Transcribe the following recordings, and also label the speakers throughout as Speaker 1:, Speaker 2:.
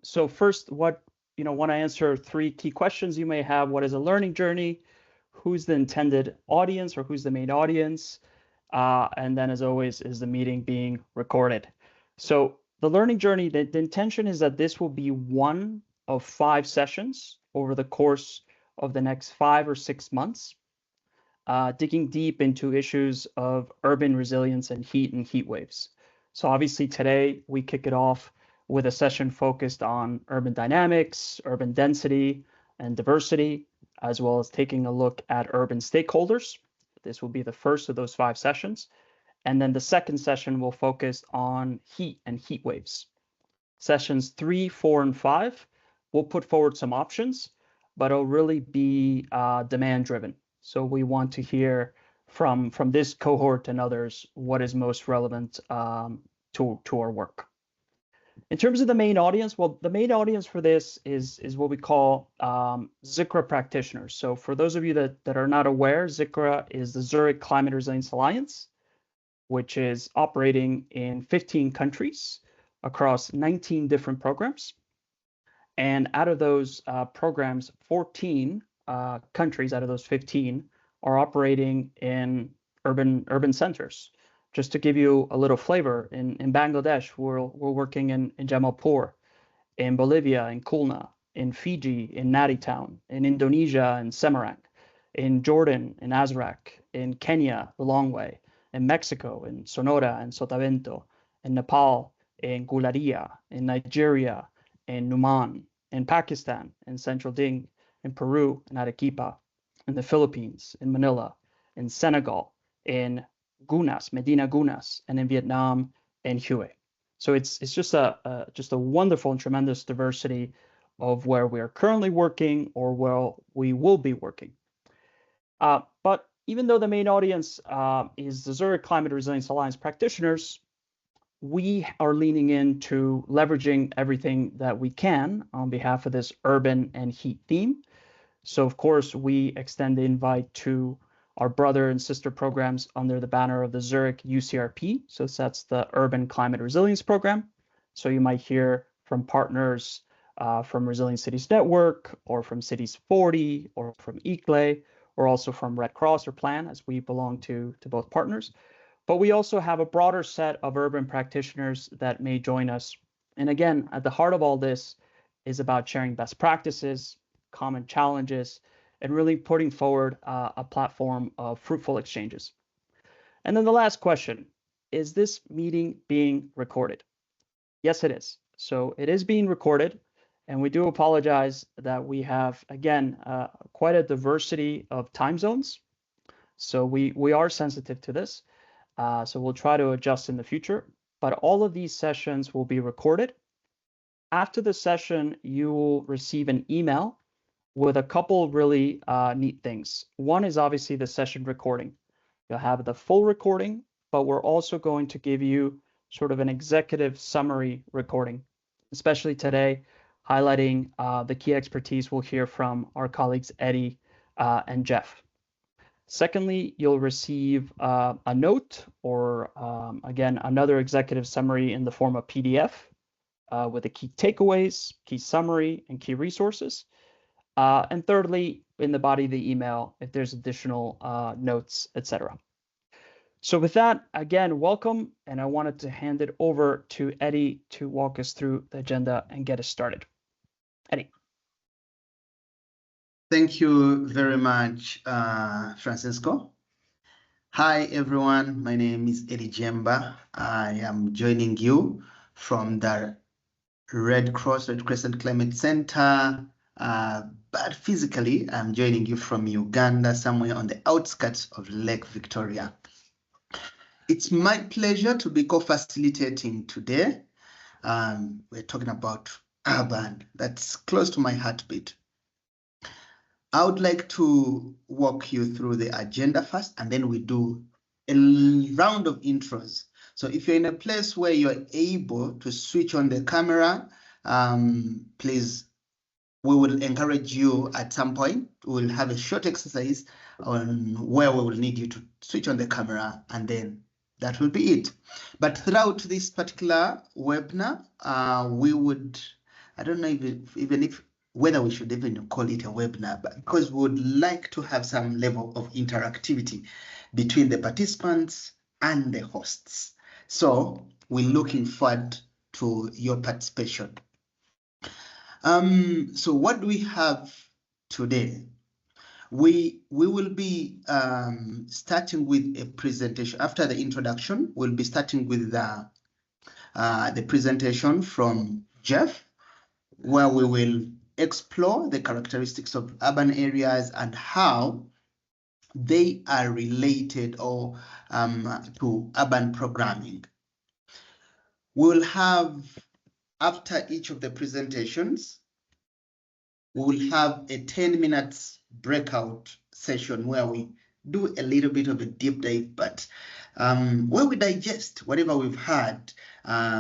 Speaker 1: So first, want to answer three key questions you may have. What is a learning journey? Who's the intended audience or who's the main audience? And then, as always, is the meeting being recorded? So the learning journey, the intention is that this will be one of 5 sessions over the course of the next 5 or 6 months, digging deep into issues of urban resilience and heat waves. So obviously today we kick it off with a session focused on urban dynamics, urban density, and diversity, as well as taking a look at urban stakeholders. This will be the first of those 5 sessions. And then the second session will focus on heat and heat waves. Sessions 3, 4, and 5 will put forward some options, but it'll really be demand driven. So we want to hear from this cohort and others what is most relevant to our work. In terms of the main audience, well, the main audience for this is what we call ZRIC practitioners. So for those of you that are not aware, ZRIC is the Zurich Climate Resilience Alliance, which is operating in 15 countries across 19 different programs. And out of those programs, 14 countries out of those 15 are operating in urban centers. Just to give you a little flavor, in Bangladesh, we're working in Jamalpur, in Bolivia, in Khulna, in Fiji, in Nadi Town, in Indonesia, in Semarang, in Jordan, in Azraq, in Kenya, the Long Way, in Mexico, in Sonora, in Sotavento, in Nepal, in Gularia, in Nigeria, in Numan, in Pakistan, in Central Ding, in Peru, in Arequipa, in the Philippines, in Manila, in Senegal, in Gunas, Medina Gunas, and in Vietnam, in Hue. So it's just a wonderful and tremendous diversity of where we are currently working or where we will be working. But even though the main audience is the Zurich Climate Resilience Alliance practitioners, we are leaning into leveraging everything that we can on behalf of this urban and heat theme. So of course, we extend the invite to our brother and sister programs under the banner of the Zurich UCRP. So that's the Urban Climate Resilience Program. So you might hear from partners from Resilient Cities Network, or from Cities 40, or from ICLE, or also from Red Cross or Plan, as we belong to both partners. But we also have a broader set of urban practitioners that may join us. And again, at the heart of all this is about sharing best practices, common challenges, and really putting forward a platform of fruitful exchanges. And then the last question, is this meeting being recorded? Yes, it is. So it is being recorded, and we do apologize that we have, again, quite a diversity of time zones. So we are sensitive to this. So we'll try to adjust in the future, but all of these sessions will be recorded. After the session, you will receive an email with a couple really neat things. One is obviously the session recording. You'll have the full recording, but we're also going to give you sort of an executive summary recording, especially today, highlighting the key expertise we'll hear from our colleagues Eddie and Jeff. Secondly, you'll receive a note or, again, another executive summary in the form of PDF with the key takeaways, key summary, and key resources. And thirdly, in the body of the email, if there's additional notes, etc. So with that, again, welcome. And I wanted to hand it over to Eddie to walk us through the agenda and get us started. Eddie.
Speaker 2: Thank you very much, Francisco. Hi, everyone. My name is Eddie Jemba. I am joining you from the Red Crescent Climate Center, but physically, I'm joining you from Uganda, somewhere on the outskirts of Lake Victoria. It's my pleasure to be co-facilitating today. We're talking about urban. That's close to my heartbeat. I would like to walk you through the agenda first, and then we do a round of intros. So if you're in a place where you're able to switch on the camera, please, we will encourage you at some point. We'll have a short exercise on where we will need you to switch on the camera and then That will be it. But throughout this particular webinar, we would, I don't know if whether we should even call it a webinar, but because we would like to have some level of interactivity between the participants and the hosts. So we're looking forward to your participation. So what do we have today? We will be starting with a presentation. After the introduction, we'll be starting with the presentation from Jeff, where we will explore the characteristics of urban areas and how they are related or to urban programming. We'll have, after each of the presentations, we will have a 10 minutes breakout session where we do a little bit of a deep dive, but where we digest whatever we've had,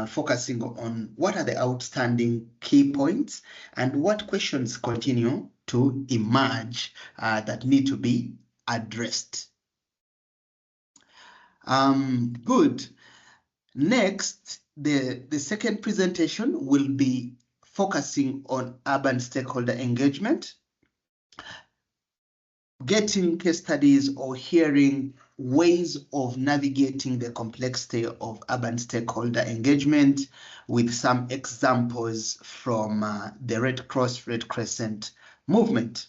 Speaker 2: focusing on what are the outstanding key points and what questions continue to emerge that need to be addressed. Good. Next, the second presentation will be focusing on urban stakeholder engagement, getting case studies or hearing ways of navigating the complexity of urban stakeholder engagement with some examples from the Red Cross, Red Crescent movement.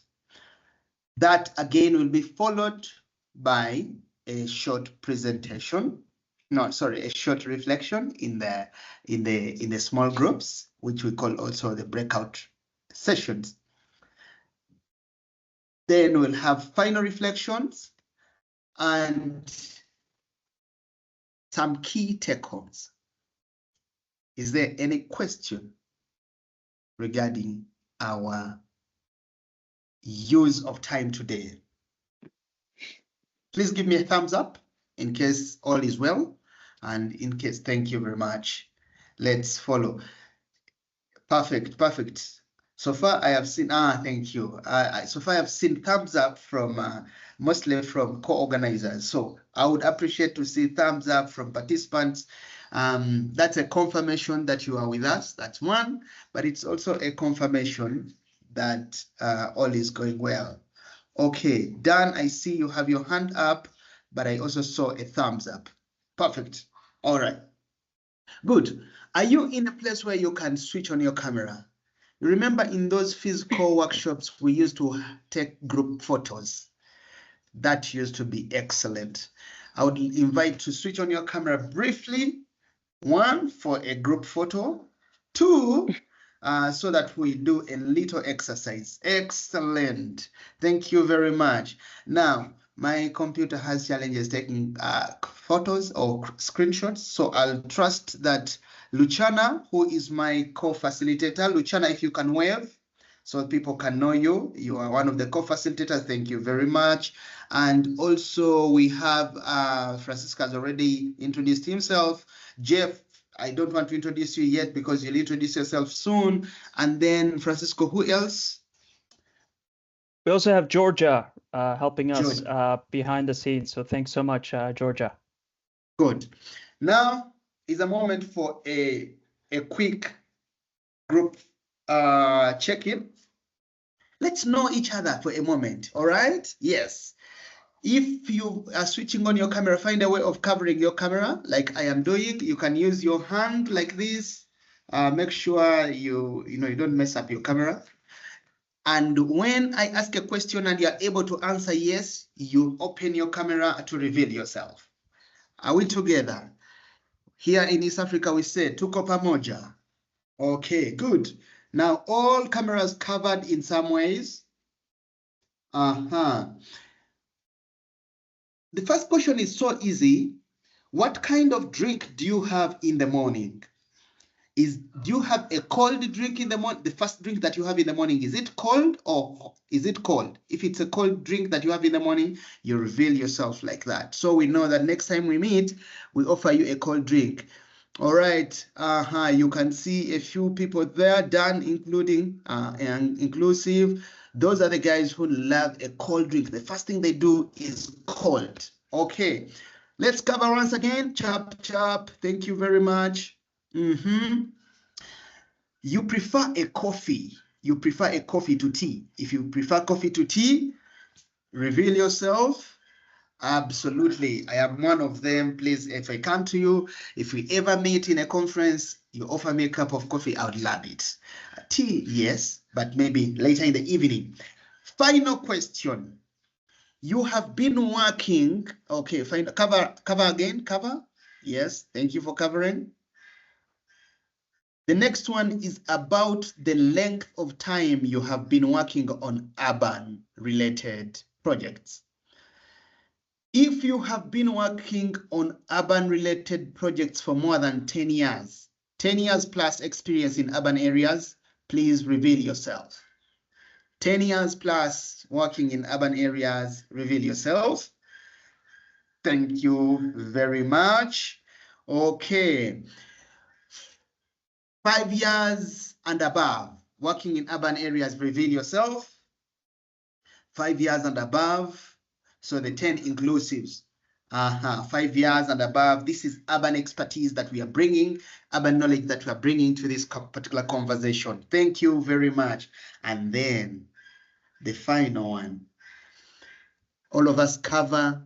Speaker 2: That again will be followed by a short presentation. No, sorry, a short reflection in the small groups, which we call also the breakout sessions. Then we'll have final reflections and some key take-homes. Is there any question regarding our use of time today? Please give me a thumbs up in case all is well, and in case, thank you very much. Let's follow. Perfect, perfect. So far I have seen, thank you. So far I have seen thumbs up from mostly from co-organizers. So I would appreciate to see thumbs up from participants. That's a confirmation that you are with us. That's one, but it's also a confirmation that all is going well. Okay, Dan, I see you have your hand up, but I also saw a thumbs up. Perfect. All right. Good. Are you in a place where you can switch on your camera? Remember in those physical workshops, we used to take group photos. That used to be excellent. I would invite to switch on your camera briefly. One, for a group photo. Two, so that we do a little exercise. Excellent. Thank you very much. Now, my computer has challenges taking photos or screenshots, so I'll trust that Luciana, who is my co-facilitator, Luciana, if you can wave so people can know you. You are one of the co-facilitators. Thank you very much. And also we have Francisco has already introduced himself. Jeff, I don't want to introduce you yet because you'll introduce yourself soon. And then Francisco, who else?
Speaker 1: We also have Georgia helping us behind the scenes. So thanks so much, Georgia.
Speaker 2: Good. Now is a moment for a quick group check-in. Let's know each other for a moment, all right? Yes. If you are switching on your camera, find a way of covering your camera like I am doing. You can use your hand like this. Make sure you don't mess up your camera. And when I ask a question and you're able to answer yes, you open your camera to reveal yourself. Are we together? Here in East Africa, we say tuko pamoja. Okay, good. Now all cameras covered in some ways. The first question is so easy. What kind of drink do you have in the morning? Do you have a cold drink in the morning? The first drink that you have in the morning, is it cold or is it cold? If it's a cold drink that you have in the morning, you reveal yourself like that. So we know that next time we meet, we offer you a cold drink. All right, you can see a few people there, Dan including and inclusive. Those are the guys who love a cold drink. The first thing they do is cold. Okay, Let's cover once again. Chop, chop. Thank you very much. You prefer a coffee. You prefer a coffee to tea. If you prefer coffee to tea, reveal yourself. Absolutely. I am one of them. Please, if I come to you, if we ever meet in a conference, you offer me a cup of coffee, I would love it. Tea, yes, but maybe later in the evening. Final question. You have been working, okay, fine. Cover again, cover. Yes, thank you for covering. The next one is about the length of time you have been working on urban related projects. If you have been working on urban related projects for more than 10 years, 10 years plus experience in urban areas, please reveal yourself. 10 years plus working in urban areas, reveal yourself. Thank you very much. Okay. 5 years and above, working in urban areas, reveal yourself. 5 years and above, so the 10 inclusives. 5 years and above, this is urban expertise that we are bringing, urban knowledge that we are bringing to this particular conversation. Thank you very much. And then the final one, all of us cover,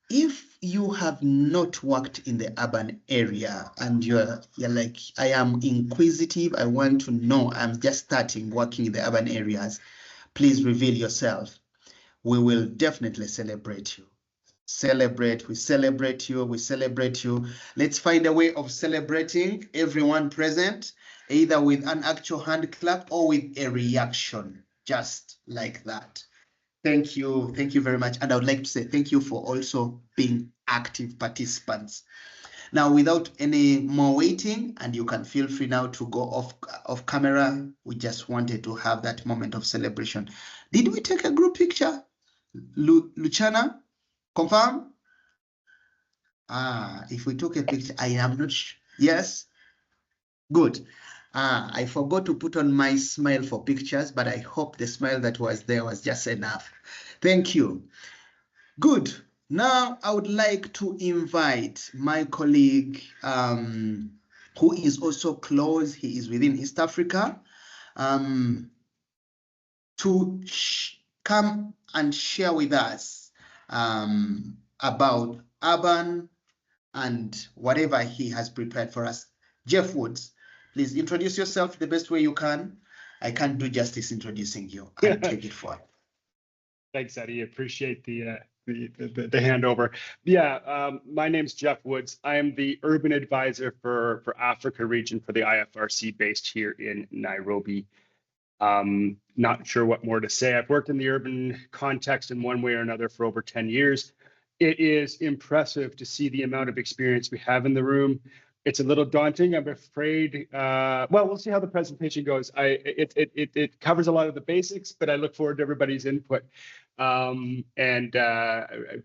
Speaker 2: if you have not worked in the urban area and you're like, I am inquisitive, I want to know, I'm just starting working in the urban areas, please reveal yourself. We will definitely celebrate you. We celebrate you, we celebrate you. Let's find a way of celebrating everyone present, either with an actual hand clap or with a reaction, just like that. Thank you very much. And I would like to say thank you for also being active participants. Now, without any more waiting, and you can feel free now to go off camera, we just wanted to have that moment of celebration. Did we take a group picture? Luciana, confirm? If we took a picture, I am not sure. Yes? Good. I forgot to put on my smile for pictures, but I hope the smile that was there was just enough. Thank you. Good. Now I would like to invite my colleague, who is also close, he is within East Africa, to come and share with us about urban and whatever he has prepared for us. Jeff Woods, please introduce yourself the best way you can. I can't do justice introducing you. I'll take it forward.
Speaker 3: Thanks, Eddie. Appreciate the handover. Yeah, my name's Jeff Woods. I am the urban advisor for Africa region for the IFRC based here in Nairobi. Not sure what more to say. I've worked in the urban context in one way or another for over 10 years. It is impressive to see the amount of experience we have in the room. It's a little daunting, I'm afraid. Well, we'll see how the presentation goes. It covers a lot of the basics, but I look forward to everybody's input. I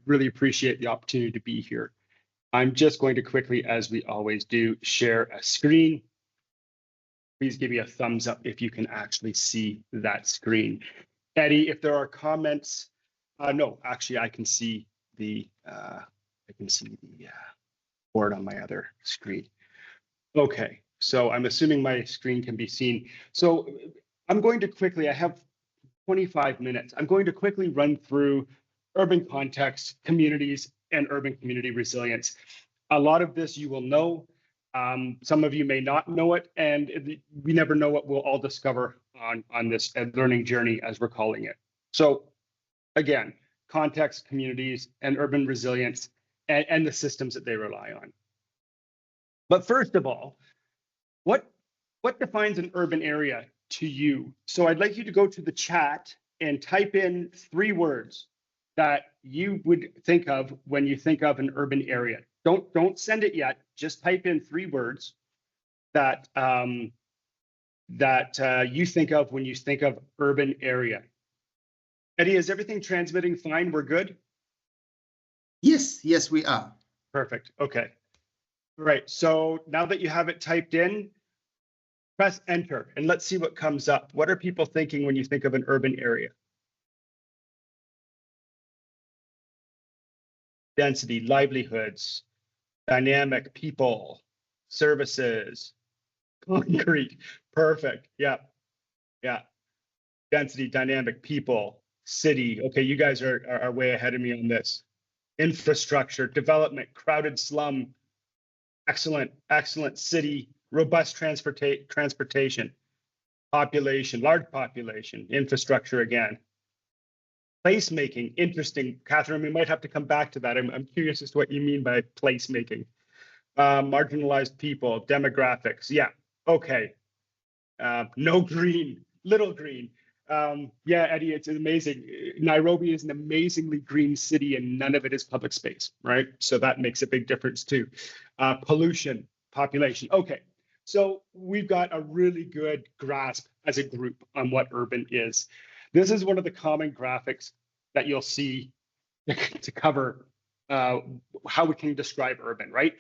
Speaker 3: really appreciate the opportunity to be here. I'm just going to quickly, as we always do, share a screen. Please give me a thumbs up if you can actually see that screen. Eddie, if there are comments, no, actually I can see the board on my other screen. Okay, so I'm assuming my screen can be seen. So I'm going to quickly, I have 25 minutes. I'm going to quickly run through urban context, communities, and urban community resilience. A lot of this you will know. Some of you may not know it, and we never know what we'll all discover on this learning journey, as we're calling it. So again, context, communities, and urban resilience, and the systems that they rely on. But first of all, what defines an urban area to you? So I'd like you to go to the chat and type in 3 words that you would think of when you think of an urban area. Don't send it yet. Just type in 3 words that you think of when you think of urban area. Eddie, is everything transmitting fine? We're good?
Speaker 2: Yes, we are.
Speaker 3: Perfect. Okay. All right. So now that you have it typed in, press enter and let's see what comes up. What are people thinking when you think of an urban area? density, livelihoods, dynamic people, services, concrete, perfect, yeah, density, dynamic people, city, okay, you guys are way ahead of me on this. Infrastructure, development, crowded slum, excellent, city, robust transportation, population, large population, infrastructure again. Placemaking, interesting. Catherine, we might have to come back to that. I'm curious as to what you mean by placemaking. Marginalized people, demographics, yeah, okay. No green, little green. Yeah, Eddie, it's amazing. Nairobi is an amazingly green city and none of it is public space, right? So that makes a big difference too. Pollution, population. Okay, so we've got a really good grasp as a group on what urban is. This is one of the common graphics that you'll see to cover how we can describe urban, right?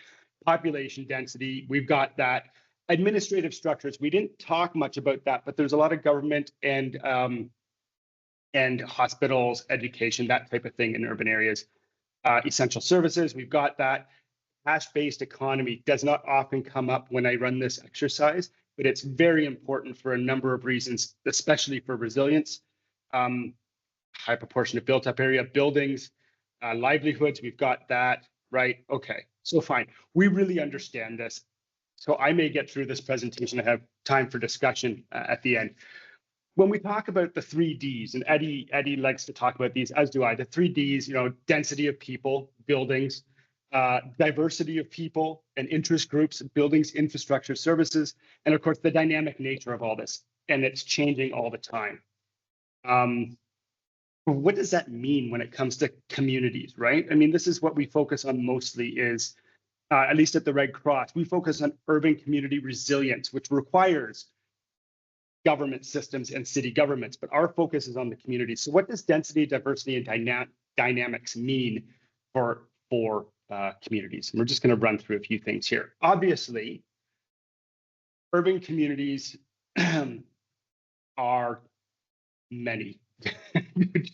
Speaker 3: Population density, we've got that. Administrative structures, we didn't talk much about that, but there's a lot of government and hospitals, education, that type of thing in urban areas. Essential services, we've got that. Cash-based economy does not often come up when I run this exercise, but it's very important for a number of reasons, especially for resilience. High proportion of built-up area, buildings, livelihoods, we've got that, right? Okay, so fine. We really understand this. So I may get through this presentation. I have time for discussion at the end. When we talk about the 3Ds, and Eddie likes to talk about these, as do I, the 3Ds, you know, density of people, buildings, diversity of people and interest groups, buildings, infrastructure, services, and of course, the dynamic nature of all this. And it's changing all the time. What does that mean when it comes to communities, right? I mean, this is what we focus on mostly is, at least at the Red Cross, we focus on urban community resilience, which requires government systems and city governments, but our focus is on the community. So what does density, diversity, and dynamics mean for communities? And we're just going to run through a few things here. Obviously, urban communities are many,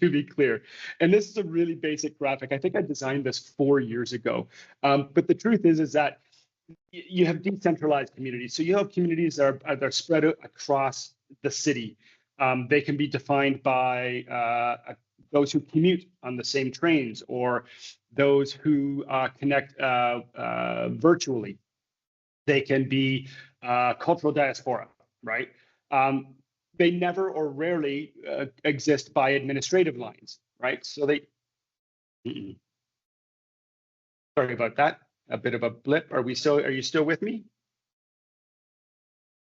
Speaker 3: to be clear. And this is a really basic graphic. I think I designed this 4 years ago. But the truth is that you have decentralized communities. So you have communities that are spread out across the city. They can be defined by those who commute on the same trains or those who connect virtually. They can be cultural diaspora, right? They never or rarely exist by administrative lines, right? So they, sorry about that, a bit of a blip. Are you still with me?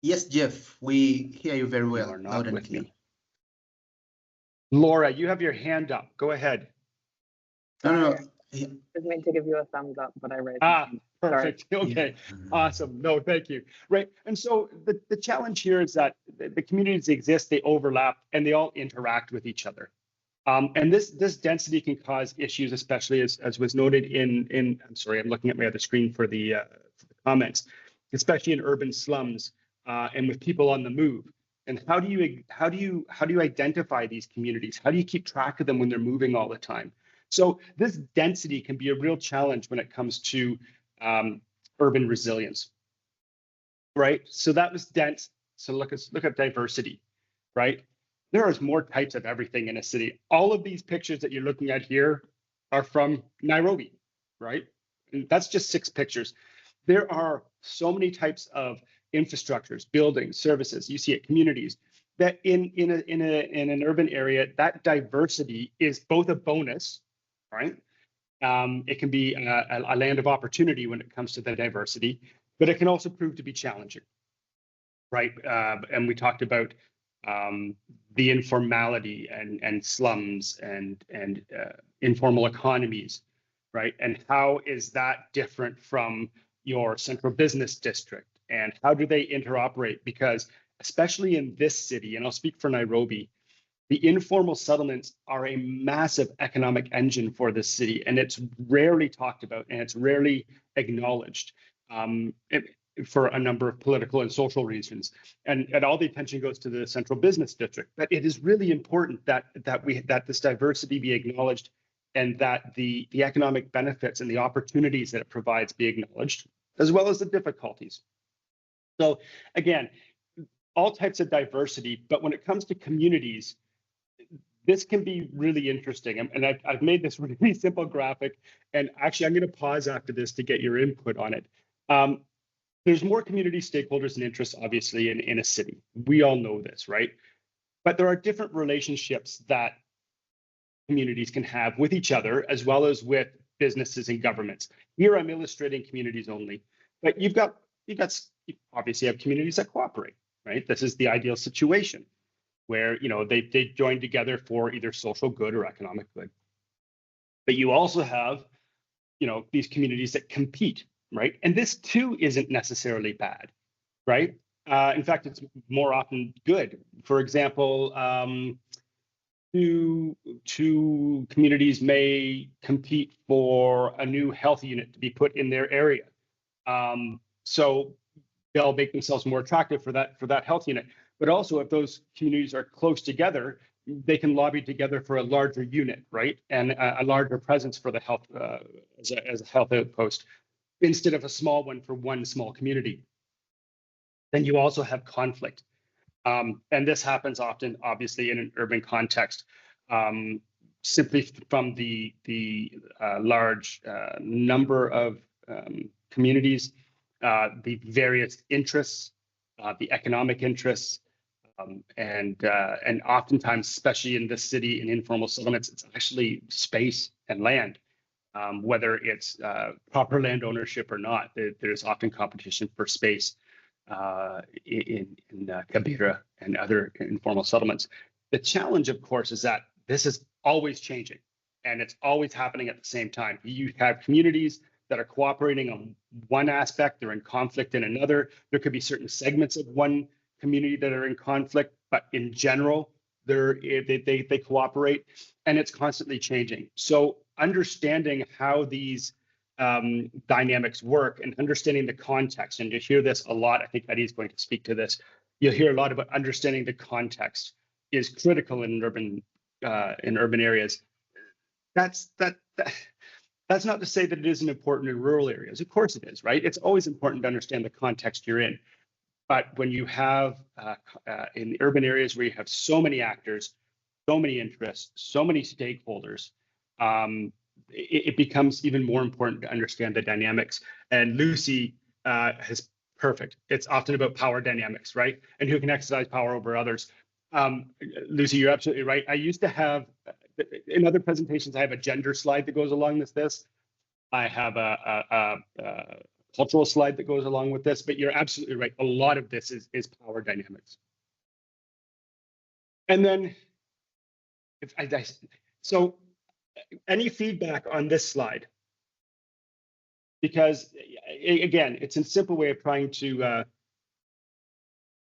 Speaker 2: Yes, Jeff, we hear you very well.
Speaker 3: You are not with me. Laura, you have your hand up. Go ahead.
Speaker 2: No.
Speaker 4: I was meant to give you a thumbs up, but I raised.
Speaker 3: Perfect. Sorry. Okay, awesome. No, thank you. Right, and so the challenge here is that the communities exist, they overlap, and they all interact with each other. And this density can cause issues, especially as was noted in. I'm sorry, I'm looking at my other screen for the comments, especially in urban slums and with people on the move. And how do you identify these communities? How do you keep track of them when they're moving all the time? So this density can be a real challenge when it comes to urban resilience, right? So that was dense. So look at diversity, right? There is more types of everything in a city. All of these pictures that you're looking at here are from Nairobi, right? And that's just 6 pictures. There are so many types of infrastructures, buildings, services. You see it, communities. That in an urban area, that diversity is both a bonus, right? It can be a land of opportunity when it comes to the diversity, but it can also prove to be challenging, right? And we talked about the informality and slums and informal economies, right? And how is that different from your central business district? And how do they interoperate? Because especially in this city, and I'll speak for Nairobi, the informal settlements are a massive economic engine for this city, and it's rarely talked about and it's rarely acknowledged for a number of political and social reasons. And all the attention goes to the central business district. But it is really important that this diversity be acknowledged and that the economic benefits and the opportunities that it provides be acknowledged, as well as the difficulties. So again, all types of diversity, but when it comes to communities, this can be really interesting. And I've made this really simple graphic, and actually I'm going to pause after this to get your input on it. There's more community stakeholders and interests, obviously, in a city. We all know this, right? But there are different relationships that communities can have with each other, as well as with businesses and governments. Here I'm illustrating communities only, but you've got obviously have communities that cooperate, right? This is the ideal situation where they join together for either social good or economic good. But you also have these communities that compete, right? And this too isn't necessarily bad, right? In fact, it's more often good. For example, two communities may compete for a new health unit to be put in their area. So they'll make themselves more attractive for that health unit. But also, if those communities are close together, they can lobby together for a larger unit, right? And a larger presence for the health as a health outpost, instead of a small one for one small community. Then you also have conflict. And this happens often, obviously, in an urban context, simply from the large number of communities, the various interests, the economic interests, and oftentimes, especially in this city, in informal settlements, it's actually space and land. Whether it's proper land ownership or not, there's often competition for space in Kabira and other informal settlements. The challenge, of course, is that this is always changing, and it's always happening at the same time. You have communities that are cooperating on one aspect, they're in conflict in another. There could be certain segments of one community that are in conflict, but in general, they cooperate, and it's constantly changing. So understanding how these dynamics work and understanding the context, and you hear this a lot. I think Eddie's going to speak to this. You'll hear a lot about understanding the context is critical in urban areas. That's not to say that it isn't important in rural areas. Of course it is, right? It's always important to understand the context you're in. But when you have in urban areas where you have so many actors, so many interests, so many stakeholders, it becomes even more important to understand the dynamics. And Lucy has perfect. It's often about power dynamics, right? And who can exercise power over others. Lucy, you're absolutely right. I used to have, in other presentations, I have a gender slide that goes along with this. I have a cultural slide that goes along with this, but you're absolutely right. A lot of this is power dynamics. And then, so any feedback on this slide? Because again, it's a simple way of trying to,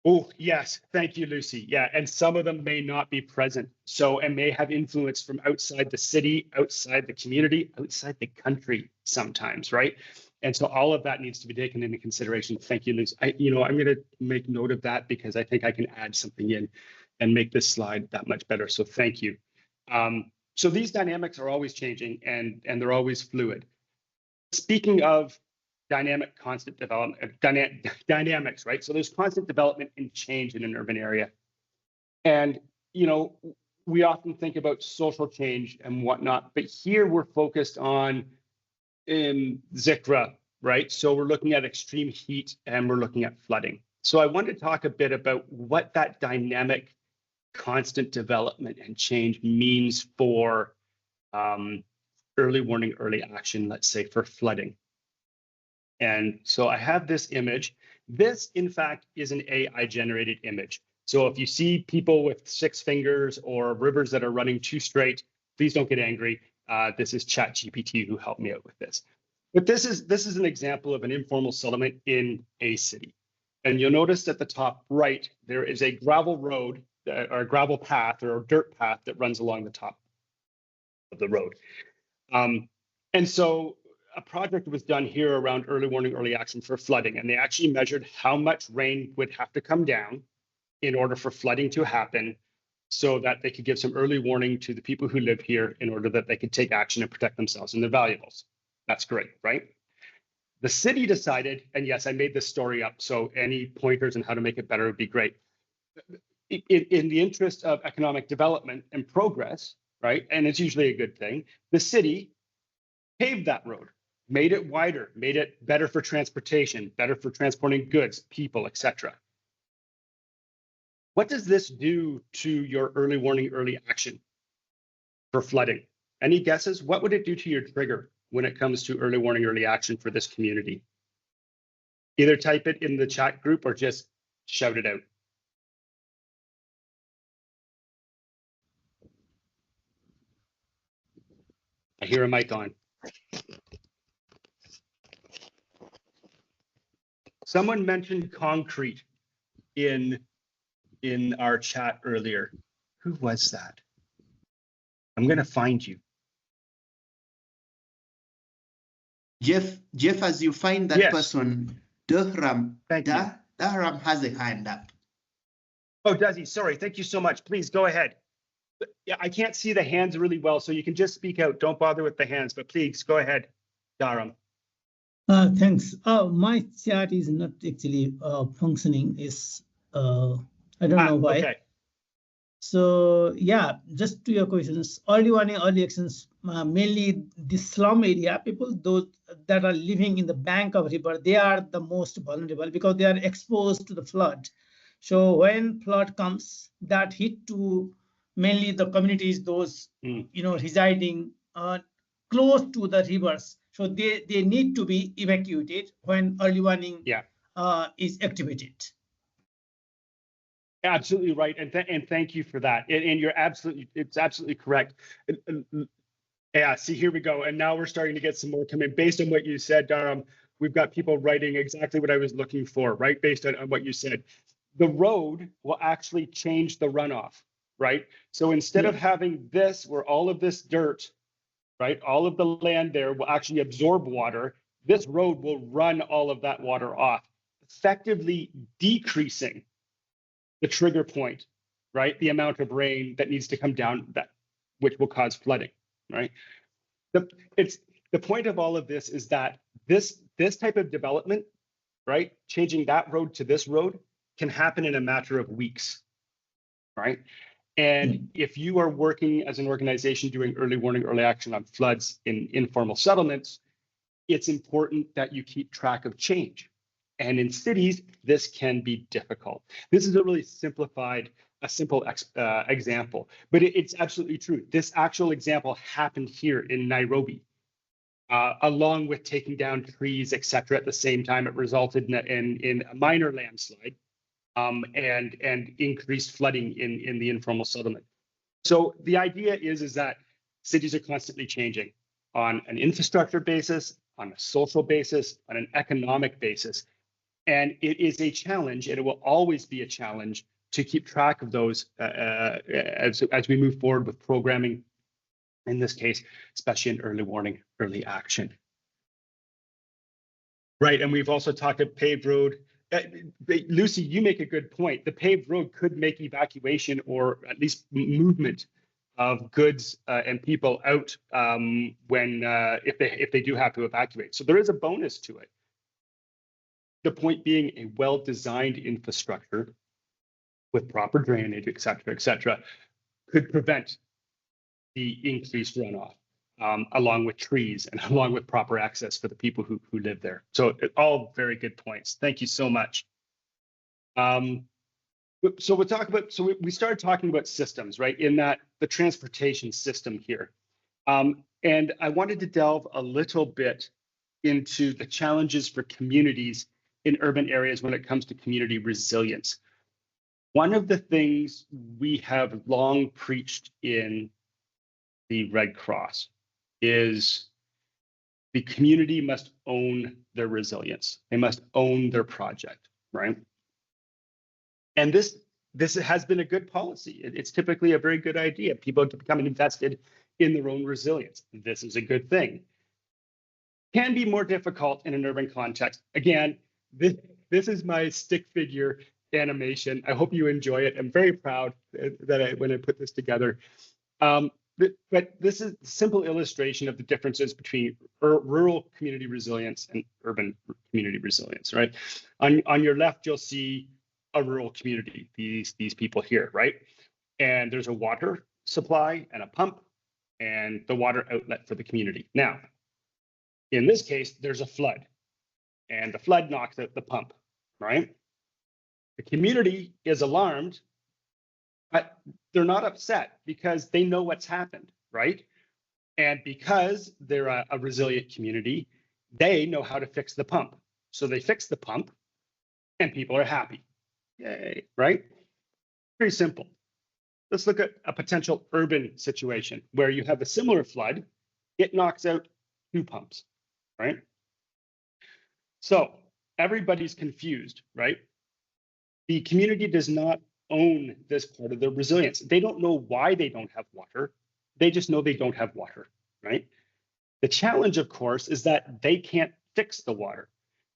Speaker 3: oh, yes, thank you, Lucy. Yeah, and some of them may not be present. So, and may have influence from outside the city, outside the community, outside the country sometimes, right? And so all of that needs to be taken into consideration. Thank you, Lucy. I'm going to make note of that because I think I can add something in and make this slide that much better. So thank you. So these dynamics are always changing and they're always fluid. Speaking of dynamic, constant development, dynamics, right? So there's constant development and change in an urban area. And, we often think about social change and whatnot, but here we're focused on ZICRA, right? So we're looking at extreme heat and we're looking at flooding. So I want to talk a bit about what that dynamic, constant development and change means for early warning, early action, let's say for flooding. And so I have this image. This, in fact, is an AI-generated image. So if you see people with 6 fingers or rivers that are running too straight, please don't get angry. This is ChatGPT who helped me out with this. But this is an example of an informal settlement in a city. And you'll notice at the top right, there is a gravel road or a gravel path or a dirt path that runs along the top of the road. And so a project was done here around early warning, early action for flooding, and they actually measured how much rain would have to come down in order for flooding to happen so that they could give some early warning to the people who live here in order that they could take action and protect themselves and their valuables. That's great, right? The city decided, and yes, I made this story up, so any pointers on how to make it better would be great. In the interest of economic development and progress, right, and it's usually a good thing, the city paved that road, made it wider, made it better for transportation, better for transporting goods, people, etc. What does this do to your early warning, early action for flooding? Any guesses? What would it do to your trigger when it comes to early warning, early action for this community? Either type it in the chat group or just shout it out. I hear a mic on. Someone mentioned concrete in our chat earlier. Who was that? I'm going to find you.
Speaker 2: Jeff, as you find that
Speaker 3: Yes.
Speaker 2: person, Durham has a hand up.
Speaker 3: Oh, does he? Sorry. Thank you so much. Please go ahead. Yeah, I can't see the hands really well, so you can just speak out. Don't bother with the hands, but please go ahead, Dharam.
Speaker 5: Thanks. My chat is not actually functioning. I don't know why.
Speaker 3: Okay.
Speaker 5: So yeah, just to your questions, early warning, early actions, mainly the slum area, people those that are living in the bank of river, they are the most vulnerable because they are exposed to the flood. So when flood comes, that hit to mainly the communities, those residing close to the rivers. So they need to be evacuated when early warning is activated.
Speaker 3: Absolutely right, and thank you for that. And you're it's absolutely correct. Yeah, see, here we go. And now we're starting to get some more coming. Based on what you said, Dharam, we've got people writing exactly what I was looking for, right? Based on what you said. The road will actually change the runoff, right? So instead of having this, where all of this dirt, right, all of the land there will actually absorb water, this road will run all of that water off, effectively decreasing the trigger point, right? The amount of rain that needs to come down, which will cause flooding, right? The point of all of this is that this type of development, right, changing that road to this road can happen in a matter of weeks, right? And if you are working as an organization doing early warning, early action on floods in informal settlements, it's important that you keep track of change. And in cities, this can be difficult. This is a really simple example, but it's absolutely true. This actual example happened here in Nairobi, along with taking down trees, et cetera. At the same time, it resulted in a minor landslide and increased flooding in the informal settlement. So the idea is that cities are constantly changing on an infrastructure basis, on a social basis, on an economic basis. And it is a challenge, and it will always be a challenge to keep track of those as we move forward with programming, in this case, especially in early warning, early action. Right, and we've also talked about paved road. Lucy, you make a good point. The paved road could make evacuation or at least movement of goods and people out if they do have to evacuate. So there is a bonus to it. The point being, a well-designed infrastructure with proper drainage, et cetera, could prevent the increased runoff, along with trees and along with proper access for the people who live there. So all very good points. Thank you so much. So we'll talk about, we started talking about systems, right? In that the transportation system here. And I wanted to delve a little bit into the challenges for communities in urban areas when it comes to community resilience. One of the things we have long preached in the Red Cross is the community must own their resilience. They must own their project, right? And this has been a good policy. It's typically a very good idea. People to become invested in their own resilience. This is a good thing. Can be more difficult in an urban context. Again, this is my stick figure animation. I hope you enjoy it. I'm very proud that when I put this together. But this is a simple illustration of the differences between rural community resilience and urban community resilience, right? On your left, you'll see a rural community, these people here, right? And there's a water supply and a pump and the water outlet for the community. Now, in this case, there's a flood and the flood knocks out the pump, right? The community is alarmed, but they're not upset because they know what's happened, right? And because they're a resilient community, they know how to fix the pump. So they fix the pump and people are happy. Yay, right? Very simple. Let's look at a potential urban situation where you have a similar flood. It knocks out 2 pumps, right? So everybody's confused, right? The community does not own this part of their resilience. They don't know why they don't have water. They just know they don't have water, right? The challenge, of course, is that they can't fix the water,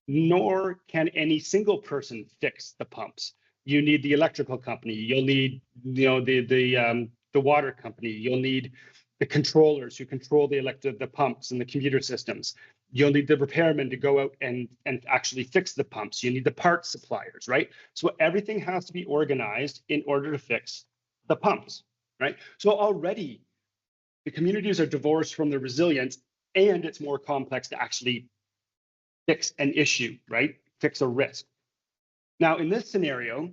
Speaker 3: nor can any single person fix the pumps. You need the electrical company. You'll need, the water company. You'll need the controllers who control the pumps and the computer systems. You'll need the repairmen to go out and actually fix the pumps. You need the parts suppliers, right? So everything has to be organized in order to fix the pumps, right? So already the communities are divorced from their resilience, and it's more complex to actually fix an issue, right? Fix a risk. Now, in this scenario,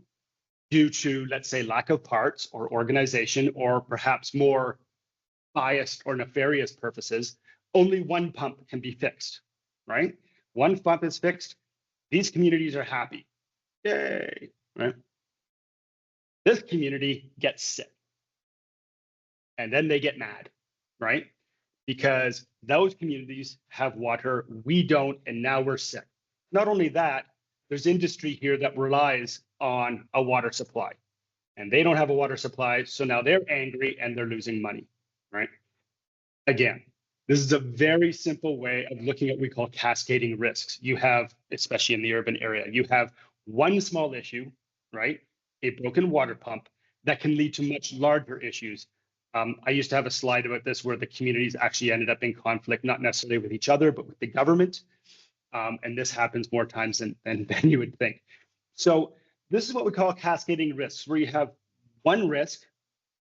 Speaker 3: due to, let's say, lack of parts or organization, or perhaps more biased or nefarious purposes, only one pump can be fixed, right? One pump is fixed, these communities are happy. Yay, right? This community gets sick. And then they get mad, right? Because those communities have water, we don't, and now we're sick. Not only that, there's industry here that relies on a water supply, and they don't have a water supply, so now they're angry and they're losing money, right? Again, this is a very simple way of looking at what we call cascading risks. You have, especially in the urban area, you have one small issue, right? A broken water pump that can lead to much larger issues. I used to have a slide about this where the communities actually ended up in conflict, not necessarily with each other, but with the government. And this happens more times than you would think. So this is what we call cascading risks, where you have one risk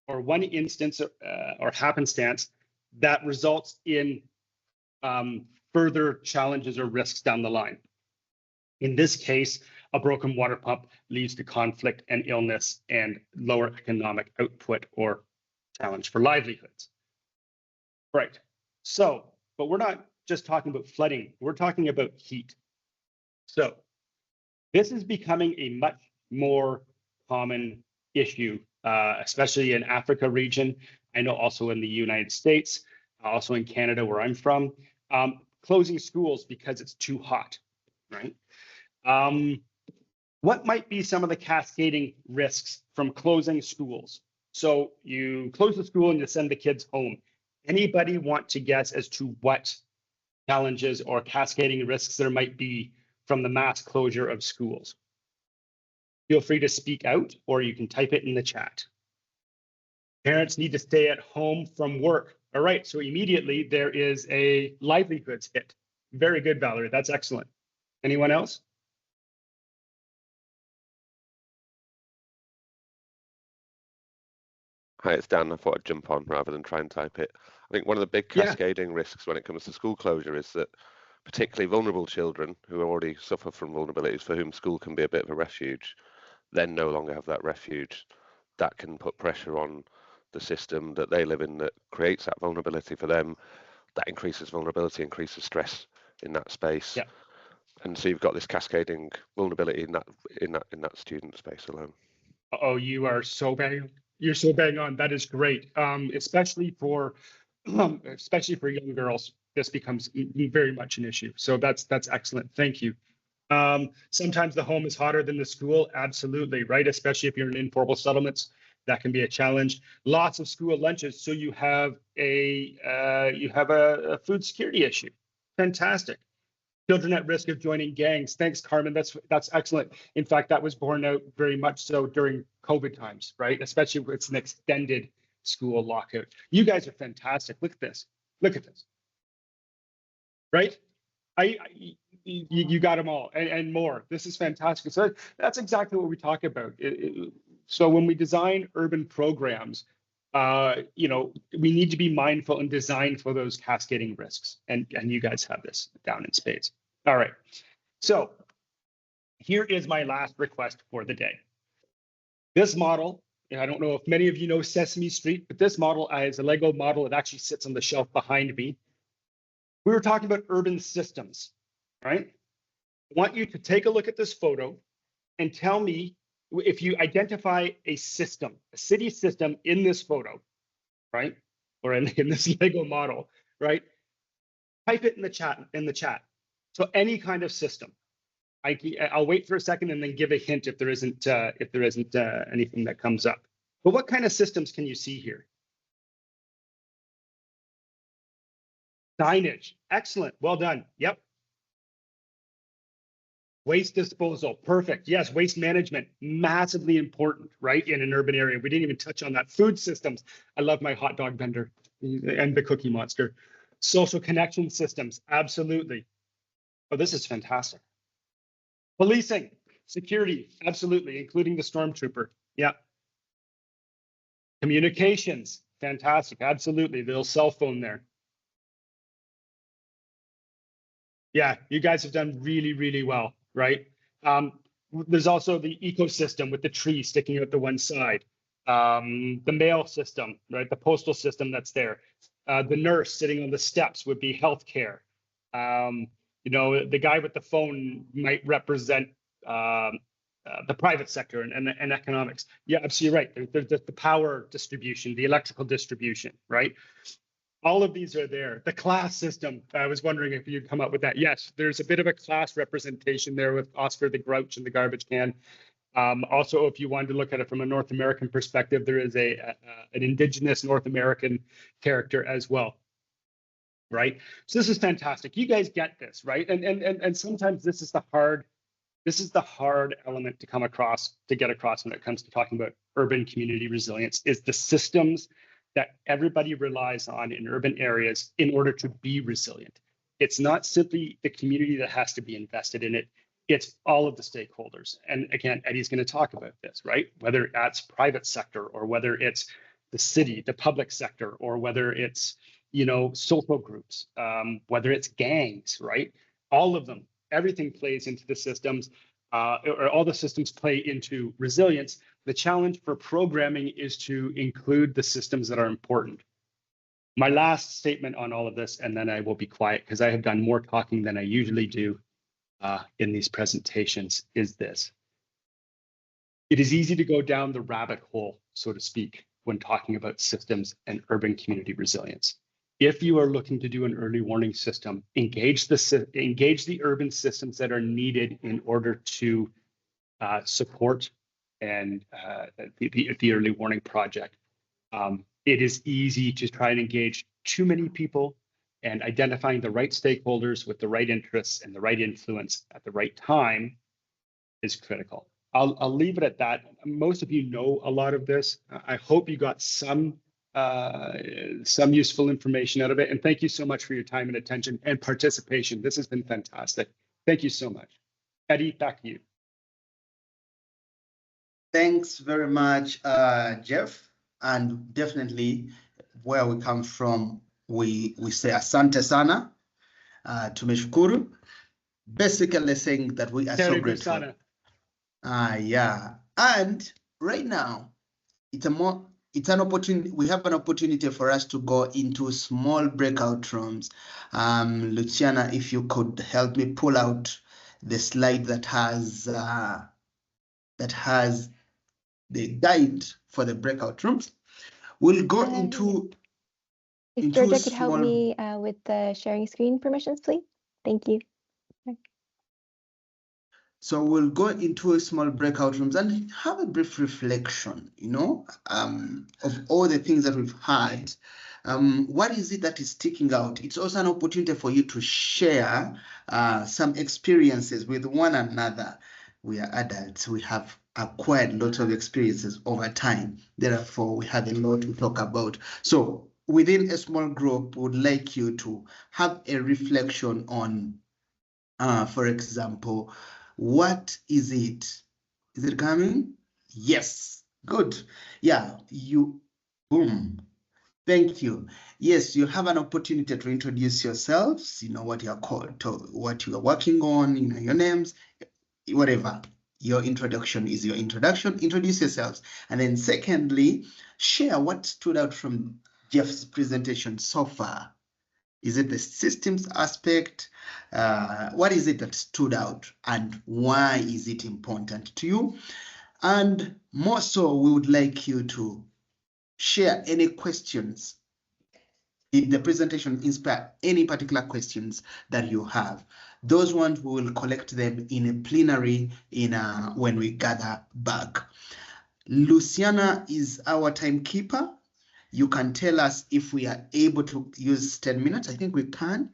Speaker 3: or one instance or happenstance that results in further challenges or risks down the line. In this case, a broken water pump leads to conflict and illness and lower economic output or challenge for livelihoods. Right. So, but we're not just talking about flooding, we're talking about heat. So this is becoming a much more common issue, especially in Africa region. I know also in the United States, also in Canada where I'm from, closing schools because it's too hot, right? What might be some of the cascading risks from closing schools? So you close the school and you send the kids home. Anybody want to guess as to what challenges or cascading risks there might be from the mass closure of schools? Feel free to speak out, or you can type it in the chat. Parents need to stay at home from work. All right, so immediately there is a livelihoods hit. Very good, Valerie, that's excellent. Anyone else?
Speaker 6: Hi, it's Dan. I thought I'd jump on rather than try and type it. I think one of the big cascading risks when it comes to school closure is that particularly vulnerable children who already suffer from vulnerabilities, for whom school can be a bit of a refuge, then no longer have that refuge. That can put pressure on the system that they live in that creates that vulnerability for them. That increases vulnerability, increases stress in that space. Yeah. And so you've got this cascading vulnerability in that student space alone.
Speaker 3: Oh, you are so bang. You're so bang on. That is great, especially for young girls. This becomes very much an issue. So that's excellent. Thank you. Sometimes the home is hotter than the school. Absolutely, right? Especially if you're in informal settlements, that can be a challenge. Lots of school lunches, so you have a food security issue. Fantastic. Children at risk of joining gangs. Thanks, Carmen. That's excellent. In fact, that was borne out very much so during COVID times, right? Especially if it's an extended school lockout. You guys are fantastic. Look at this. Look at this. Right? You got them all and more. This is fantastic. So that's exactly what we talk about. So when we design urban programs, you know, we need to be mindful and design for those cascading risks. And you guys have this down in spades. All right. So here is my last request for the day. This model, and I don't know if many of you know Sesame Street, but this model is a Lego model. It actually sits on the shelf behind me. We were talking about urban systems, right? I want you to take a look at this photo and tell me if you identify a system, a city system in this photo, right? Or in this Lego model, right? Type it in the chat. So any kind of system. I'll wait for a second and then give a hint if there isn't anything that comes up. But what kind of systems can you see here? Signage. Excellent. Well done. Yep. Waste disposal. Perfect. Yes. Waste management. Massively important, right? In an urban area. We didn't even touch on that. Food systems. I love my hot dog vendor and the Cookie Monster. Social connection systems. Absolutely. Oh, this is fantastic. Policing. Security. Absolutely. Including the stormtrooper. Yeah. Communications. Fantastic. Absolutely. The little cell phone there. Yeah, you guys have done really, really well, right? There's also the ecosystem with the tree sticking out the one side, the mail system, right? The postal system that's there. The nurse sitting on the steps would be healthcare. You know, the guy with the phone might represent the private sector and economics. Yeah, absolutely right. There's the power distribution, the electrical distribution, right? All of these are there. The class system, I was wondering if you'd come up with that. Yes, there's a bit of a class representation there with Oscar the Grouch and the garbage can. Also, if you wanted to look at it from a North American perspective, there is an indigenous North American character as well, right? So this is fantastic. You guys get this, right? And sometimes this is the hard element to come across, to get across when it comes to talking about urban community resilience, is the systems that everybody relies on in urban areas in order to be resilient. It's not simply the community that has to be invested in it. It's all of the stakeholders. And again, Eddie's going to talk about this, right? Whether that's private sector or whether it's the city, the public sector, or whether it's, you know, social groups, whether it's gangs, right? All of them, everything plays into the systems, or all the systems play into resilience. The challenge for programming is to include the systems that are important. My last statement on all of this, and then I will be quiet because I have done more talking than I usually do in these presentations, is this. It is easy to go down the rabbit hole, so to speak, when talking about systems and urban community resilience. If you are looking to do an early warning system, engage the urban systems that are needed in order to support and the early warning project. It is easy to try and engage too many people, and identifying the right stakeholders with the right interests and the right influence at the right time is critical. I'll leave it at that. Most of you know a lot of this. I hope you got some useful information out of it. And thank you so much for your time and attention and participation. This has been fantastic. Thank you so much. Eddie, back to you.
Speaker 2: Thanks very much, Jeff. And definitely where we come from, we say asante sana, tumeshukuru. Basically saying that we are so grateful. Yeah. And right now, it's an opportunity. We have an opportunity for us to go into small breakout rooms. Luciana, if you could help me pull out the slide that has the guide for the breakout rooms. We'll go into
Speaker 7: if Georgia could help me with the sharing screen permissions, please. Thank you.
Speaker 2: So we'll go into a small breakout rooms and have a brief reflection, of all the things that we've had. What is it that is sticking out? It's also an opportunity for you to share some experiences with one another. We are adults. We have acquired lots of experiences over time. Therefore, we have a lot to talk about. So within a small group, we would like you to have a reflection on, for example, what is it? Is it coming? Yes, good. Yeah, boom. Thank you. Yes, you have an opportunity to introduce yourselves, what you're called, what you are working on, your names, whatever. Your introduction is your introduction. Introduce yourselves. And then secondly, share what stood out from Jeff's presentation so far. Is it the systems aspect? What is it that stood out and why is it important to you? And more so, we would like you to share any questions. Did the presentation inspire any particular questions that you have? Those ones, we will collect them in a plenary when we gather back. Luciana is our timekeeper. You can tell us if we are able to use 10 minutes. I think we can.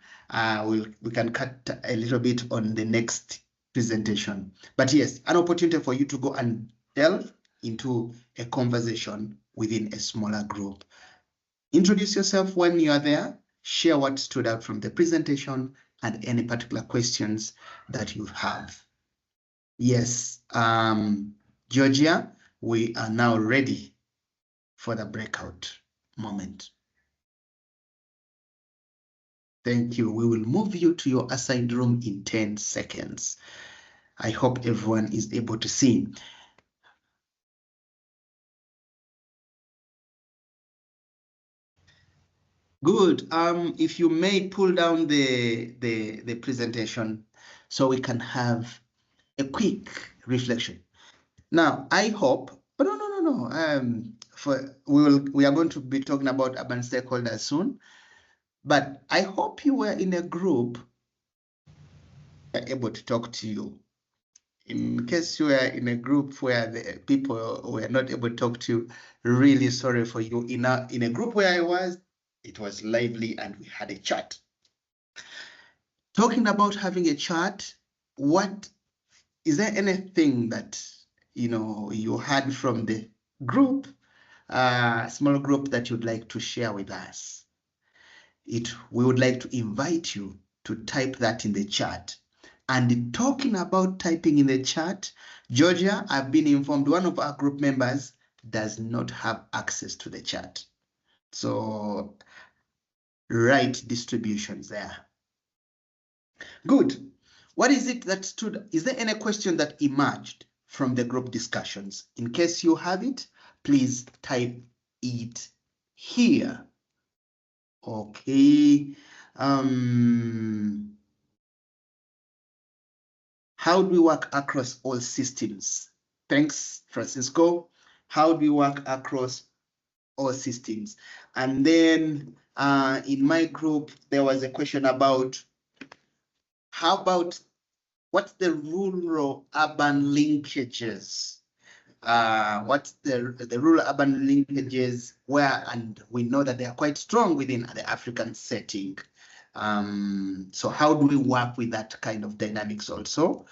Speaker 2: We can cut a little bit on the next presentation. But yes, an opportunity for you to go and delve into a conversation within a smaller group. Introduce yourself when you are there. Share what stood out from the presentation and any particular questions that you have. Yes, Georgia, we are now ready for the breakout moment. Thank you. We will move you to your assigned room in 10 seconds. I hope everyone is able to see. Good. If you may pull down the presentation so we can have a quick reflection. Now, I hope, but no. We are going to be talking about urban stakeholders soon. But I hope you were in a group able to talk to you. In case you were in a group where the people were not able to talk to you, really sorry for you. In a group where I was, it was lively and we had a chat. Talking about having a chat, is there anything that you had from the group, small group, that you'd like to share with us? We would like to invite you to type that in the chat. And talking about typing in the chat, Georgia, I've been informed one of our group members does not have access to the chat. So right distributions there. Good. What is it that is there any question that emerged from the group discussions? In case you have it, please type it here. Okay. How do we work across all systems? Thanks, Francisco. How do we work across all systems? And then in my group, there was a question about what's the rural-urban linkages? What's the rural-urban linkages and we know that they are quite strong within the African setting. So how do we work with that kind of dynamics also?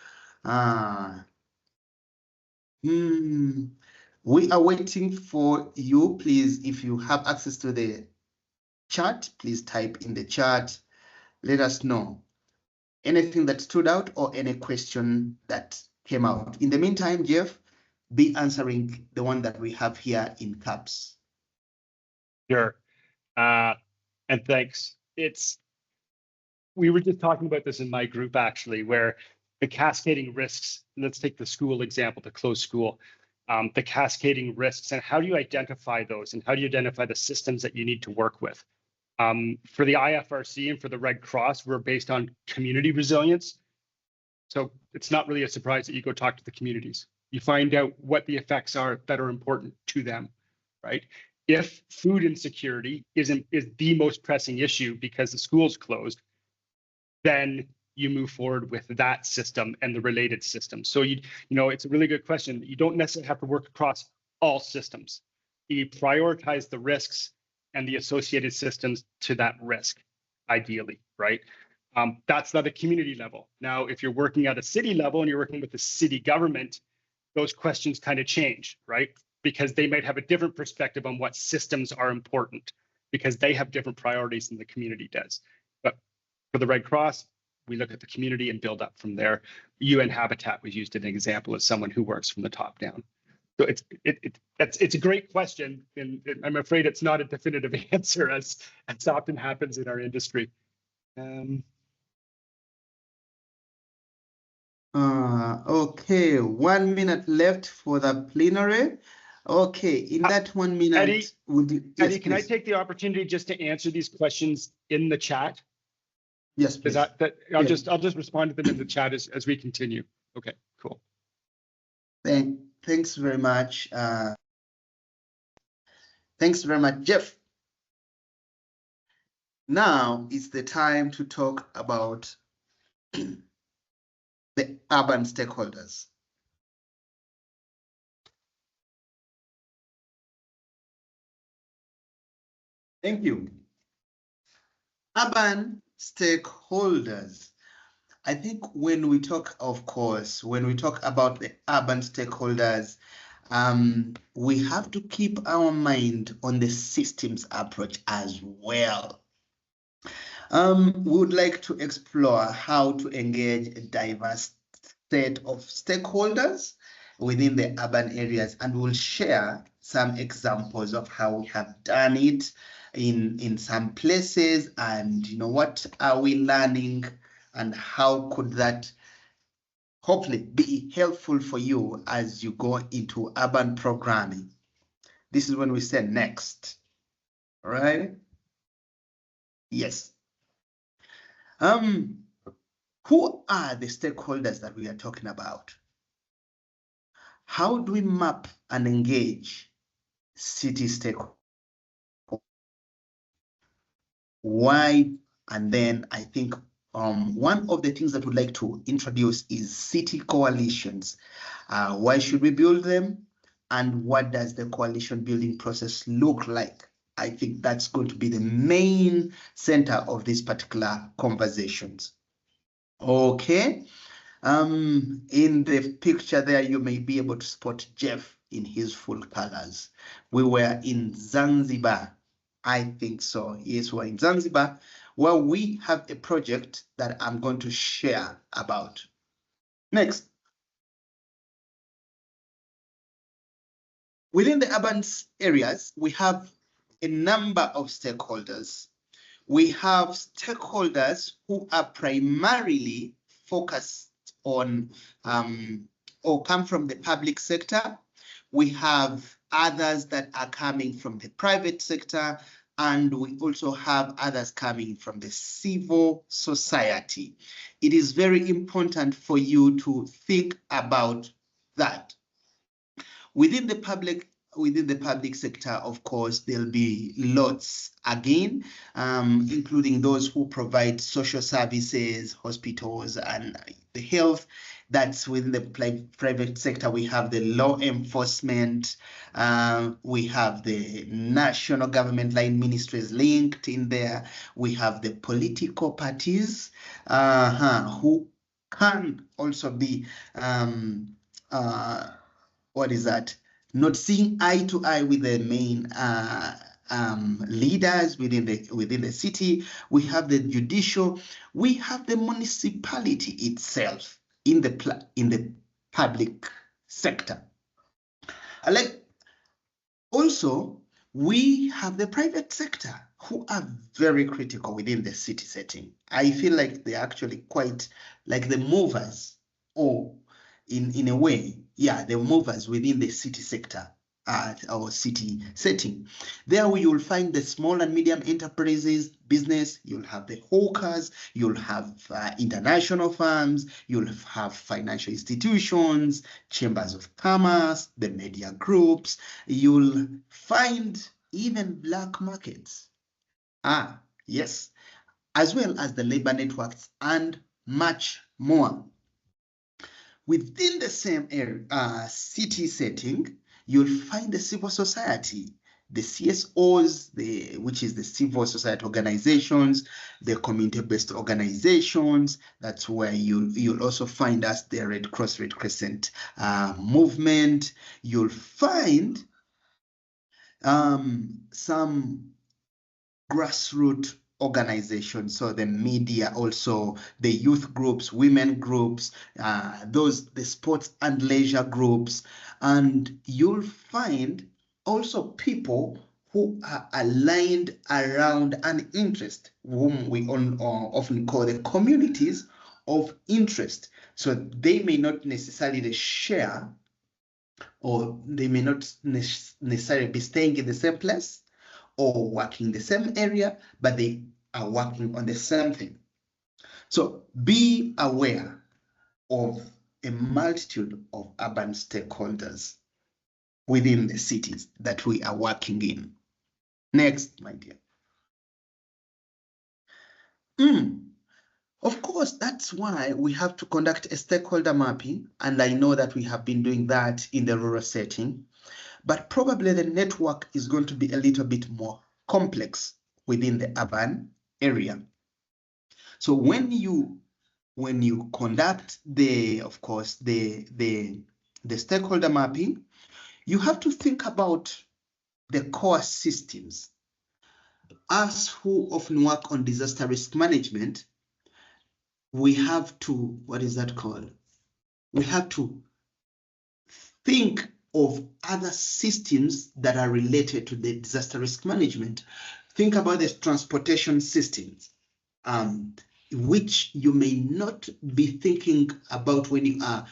Speaker 2: We are waiting for you. Please, if you have access to the chat, please type in the chat. Let us know anything that stood out or any question that came out. In the meantime, Jeff, be answering the one that we have here in caps.
Speaker 3: Sure. And thanks. We were just talking about this in my group, actually, where the cascading risks, let's take the school example, the closed school, the cascading risks, and how do you identify those, and how do you identify the systems that you need to work with? For the IFRC and for the Red Cross, we're based on community resilience. So it's not really a surprise that you go talk to the communities. You find out what the effects are that are important to them, right? If food insecurity is the most pressing issue because the school's closed, then you move forward with that system and the related systems. So it's a really good question. You don't necessarily have to work across all systems. You prioritize the risks and the associated systems to that risk, ideally, right? That's at a community level. Now, if you're working at a city level and you're working with the city government, those questions kind of change, right? Because they might have a different perspective on what systems are important, because they have different priorities than the community does. But for the Red Cross, we look at the community and build up from there. UN Habitat was used as an example as someone who works from the top down. So it's a great question, and I'm afraid it's not a definitive answer, as often happens in our industry.
Speaker 2: Okay, 1 minute left for the plenary. Okay, in that 1 minute,
Speaker 3: Eddie,
Speaker 2: yes,
Speaker 3: Eddie, can I take the opportunity just to answer these questions in the chat?
Speaker 2: Yes, please.
Speaker 3: I'll just respond to them in the chat as we continue. Okay, cool.
Speaker 2: Thanks very much. Thanks very much, Jeff. Now it's the time to talk about the urban stakeholders. Thank you. Urban stakeholders. I think when we talk, of course, when we talk about the urban stakeholders, we have to keep our mind on the systems approach as well. We would like to explore how to engage a diverse set of stakeholders within the urban areas, and we'll share some examples of how we have done it in some places, and what are we learning, and how could that hopefully be helpful for you as you go into urban programming. This is when we say next. All right? Yes. Who are the stakeholders that we are talking about? How do we map and engage city stakeholders? Why? And then I think one of the things that we'd like to introduce is city coalitions. Why should we build them? And what does the coalition building process look like? I think that's going to be the main center of these particular conversations. Okay. In the picture there, you may be able to spot Jeff in his full colors. We were in Zanzibar. I think so. Yes, we're in Zanzibar, where we have a project that I'm going to share about. Next. Within the urban areas, we have a number of stakeholders. We have stakeholders who are primarily focused on or come from the public sector. We have others that are coming from the private sector, and we also have others coming from the civil society. It is very important for you to think about that. Within the public sector, of course, there'll be lots again, including those who provide social services, hospitals, and the health. That's within the private sector. We have the law enforcement. We have the national government line ministries linked in there. We have the political parties who can also be what is that? Not seeing eye to eye with the main leaders within the city. We have the judicial. We have the municipality itself in the public sector. Also, we have the private sector who are very critical within the city setting. I feel like they're actually quite like the movers, or in a way, yeah, the movers within the city sector or city setting. There you'll find the small and medium enterprises, business, you'll have the hawkers, you'll have international firms, you'll have financial institutions, chambers of commerce, the media groups, you'll find even black markets. Yes, as well as the labor networks and much more. Within the same area, city setting, you'll find the civil society, the CSOs, which is the civil society organizations, the community-based organizations. That's where you'll also find us, the Red Cross, Red Crescent movement. You'll find some grassroots organizations, so the media, also the youth groups, women groups, the sports and leisure groups, and you'll find also people who are aligned around an interest, whom we often call the communities of interest. So they may not necessarily share, or they may not necessarily be staying in the same place or working in the same area, but they are working on the same thing. So be aware of a multitude of urban stakeholders within the cities that we are working in. Next, my dear. Of course, that's why we have to conduct a stakeholder mapping, and I know that we have been doing that in the rural setting, but probably the network is going to be a little bit more complex within the urban area. So when you conduct the stakeholder mapping, you have to think about the core systems. Us who often work on disaster risk management, we have to, what is that called? We have to think of other systems that are related to the disaster risk management. Think about the transportation systems, which you may not be thinking about when you are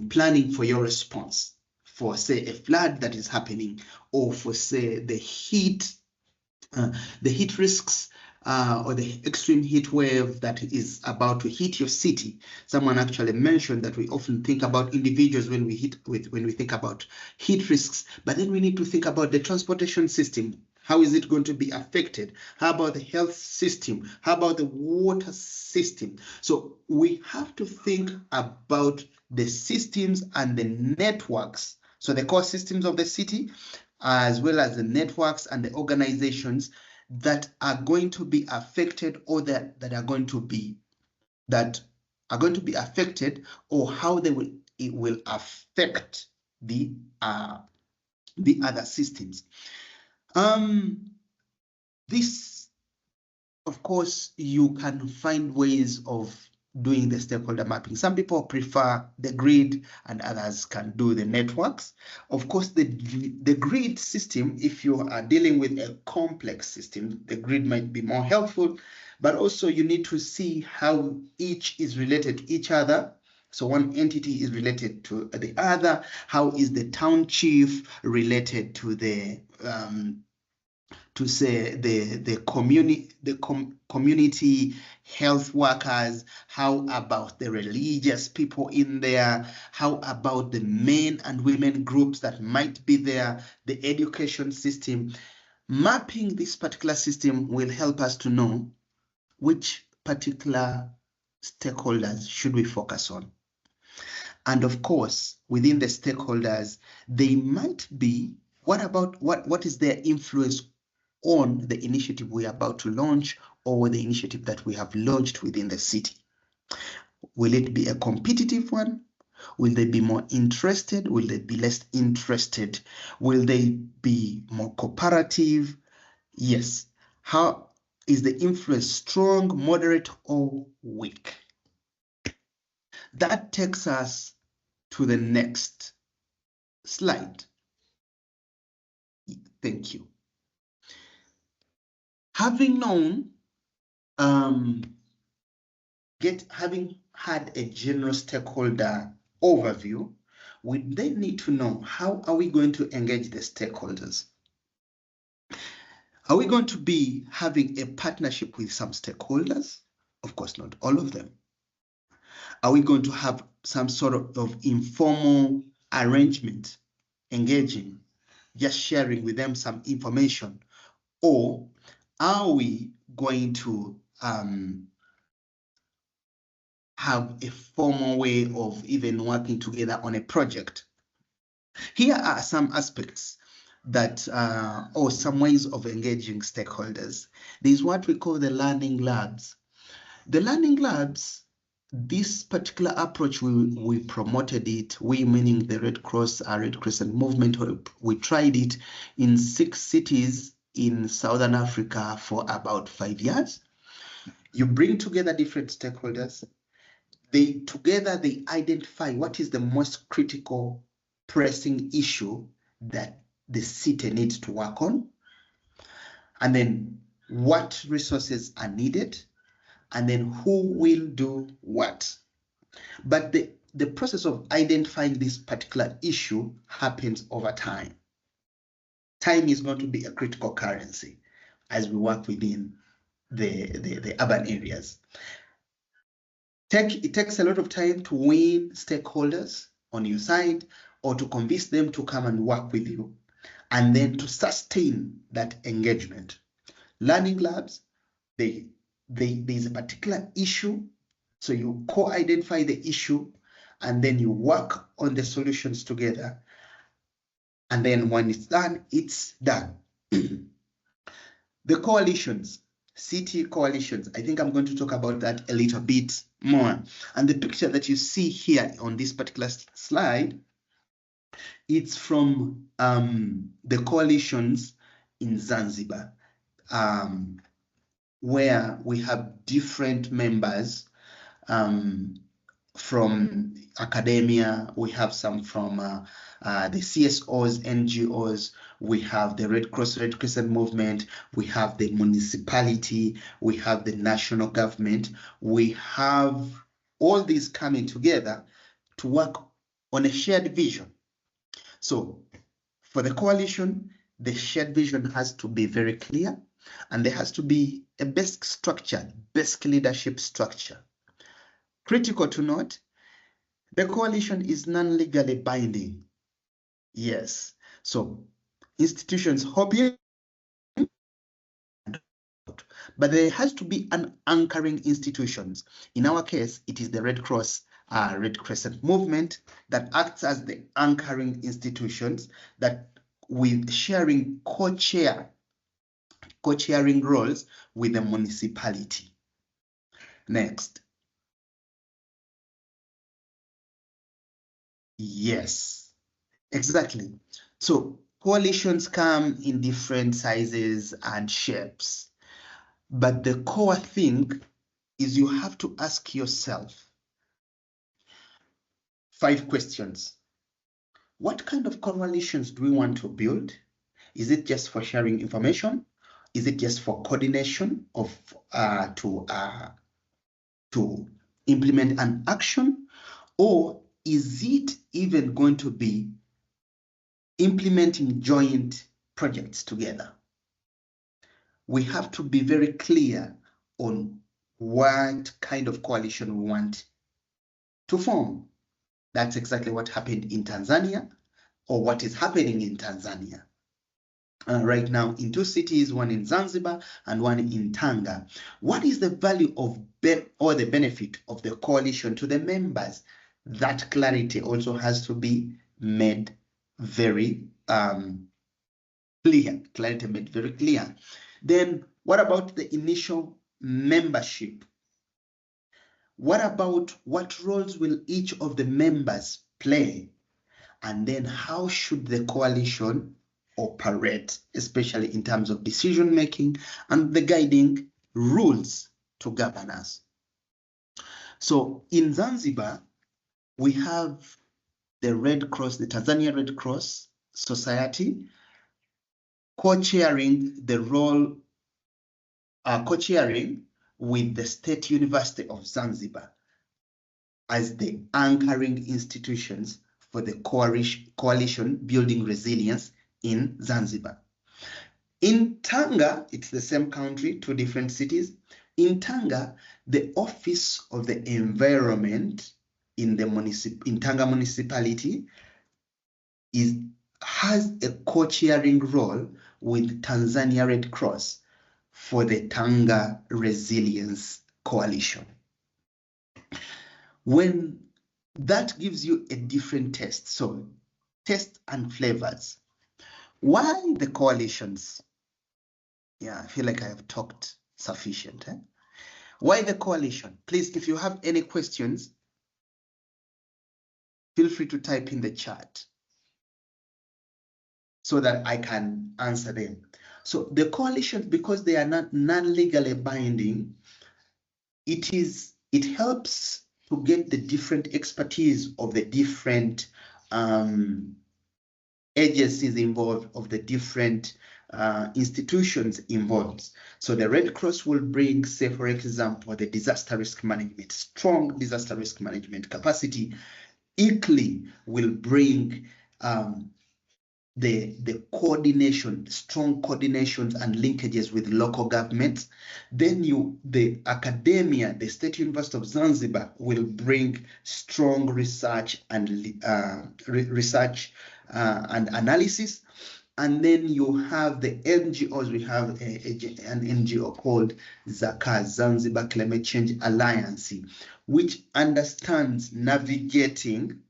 Speaker 2: planning for your response for, say, a flood that is happening, or for, say, the heat risks, or the extreme heat wave that is about to hit your city. Someone actually mentioned that we often think about individuals when we think about heat risks, but then we need to think about the transportation system. How is it going to be affected? How about the health system? How about the water system? So we have to think about the systems and the networks. So the core systems of the city, as well as the networks and the organizations that are going to be affected, or that are going to be affected, or how it will affect the other systems. This, of course, you can find ways of doing the stakeholder mapping. Some people prefer the grid, and others can do the networks. Of course, the grid system, if you are dealing with a complex system, the grid might be more helpful, but also you need to see how each is related to each other. So one entity is related to the other. How is the town chief related to the community health workers? How about the religious people in there? How about the men and women groups that might be there? The education system. Mapping this particular system will help us to know which particular stakeholders should we focus on. And of course, within the stakeholders, they might be, what is their influence on the initiative we are about to launch, or the initiative that we have launched within the city? Will it be a competitive one? Will they be more interested? Will they be less interested? Will they be more cooperative? Yes. How is the influence strong, moderate, or weak? That takes us to the next slide. Thank you. Having known, having had a general stakeholder overview, we then need to know, how are we going to engage the stakeholders? Are we going to be having a partnership with some stakeholders? Of course, not all of them. Are we going to have some sort of informal arrangement, engaging, just sharing with them some information? Or are we going to have a formal way of even working together on a project. Here are some aspects that, or some ways of engaging stakeholders. There's what we call the learning labs. The learning labs, this particular approach, we promoted it, we meaning the Red Cross, Red Crescent movement, we tried it in 6 cities in Southern Africa for about 5 years. You bring together different stakeholders. Together they identify what is the most critical pressing issue that the city needs to work on, and then what resources are needed, and then who will do what. But the process of identifying this particular issue happens over time. Time is going to be a critical currency as we work within the urban areas. It takes a lot of time to win stakeholders on your side or to convince them to come and work with you, and then to sustain that engagement. Learning labs, there's a particular issue, so you co-identify the issue, and then you work on the solutions together. And then when it's done, it's done. The coalitions, city coalitions, I think I'm going to talk about that a little bit more. And the picture that you see here on this particular slide, it's from the coalitions in Zanzibar, where we have different members from academia. We have some from the CSOs, NGOs. We have the Red Cross, Red Crescent movement. We have the municipality. We have the national government. We have all these coming together to work on a shared vision. So for the coalition, the shared vision has to be very clear, and there has to be a basic structure, basic leadership structure. Critical to note, the coalition is non-legally binding. Yes. So institutions hobby, but there has to be an anchoring institutions. In our case, it is the Red Cross, Red Crescent movement that acts as the anchoring institutions, that with sharing co-chairing roles with the municipality. Next. Yes, exactly. So coalitions come in different sizes and shapes, but the core thing is you have to ask yourself 5 questions. What kind of coalitions do we want to build? Is it just for sharing information? Is it just for coordination of to implement an action? Or is it even going to be implementing joint projects together? We have to be very clear on what kind of coalition we want to form. That's exactly what happened in Tanzania, or what is happening in Tanzania right now in 2 cities, one in Zanzibar and one in Tanga. What is the value of or the benefit of the coalition to the members? That clarity also has to be made very clear. Clarity made very clear. Then what about the initial membership? What about what roles will each of the members play? And then how should the coalition operate, especially in terms of decision making and the guiding rules to govern us? So in Zanzibar, we have the Red Cross, the Tanzania Red Cross Society, co-chairing the role, co-chairing with the State University of Zanzibar as the anchoring institutions for the coalition building resilience in Zanzibar. In Tanga, it's the same country, 2 different cities. In Tanga, the Office of the Environment in Tanga municipality has a co-chairing role with Tanzania Red Cross for the Tanga Resilience Coalition. When that gives you a different taste, so taste and flavors. Why the coalitions? Yeah, I feel like I have talked sufficient. Why the coalition? Please, if you have any questions, feel free to type in the chat so that I can answer them. So the coalitions, because they are not non-legally binding, it helps to get the different expertise of the different agencies involved, of the different institutions involved. So the Red Cross will bring, say, for example, the disaster risk management, strong disaster risk management capacity. ICLEI will bring the coordination, strong coordinations and linkages with local governments. Then the academia, the State University of Zanzibar will bring strong research and and analysis. And then you have the NGOs. We have an NGO called ZACA, Zanzibar Climate Change Alliance, which understands navigating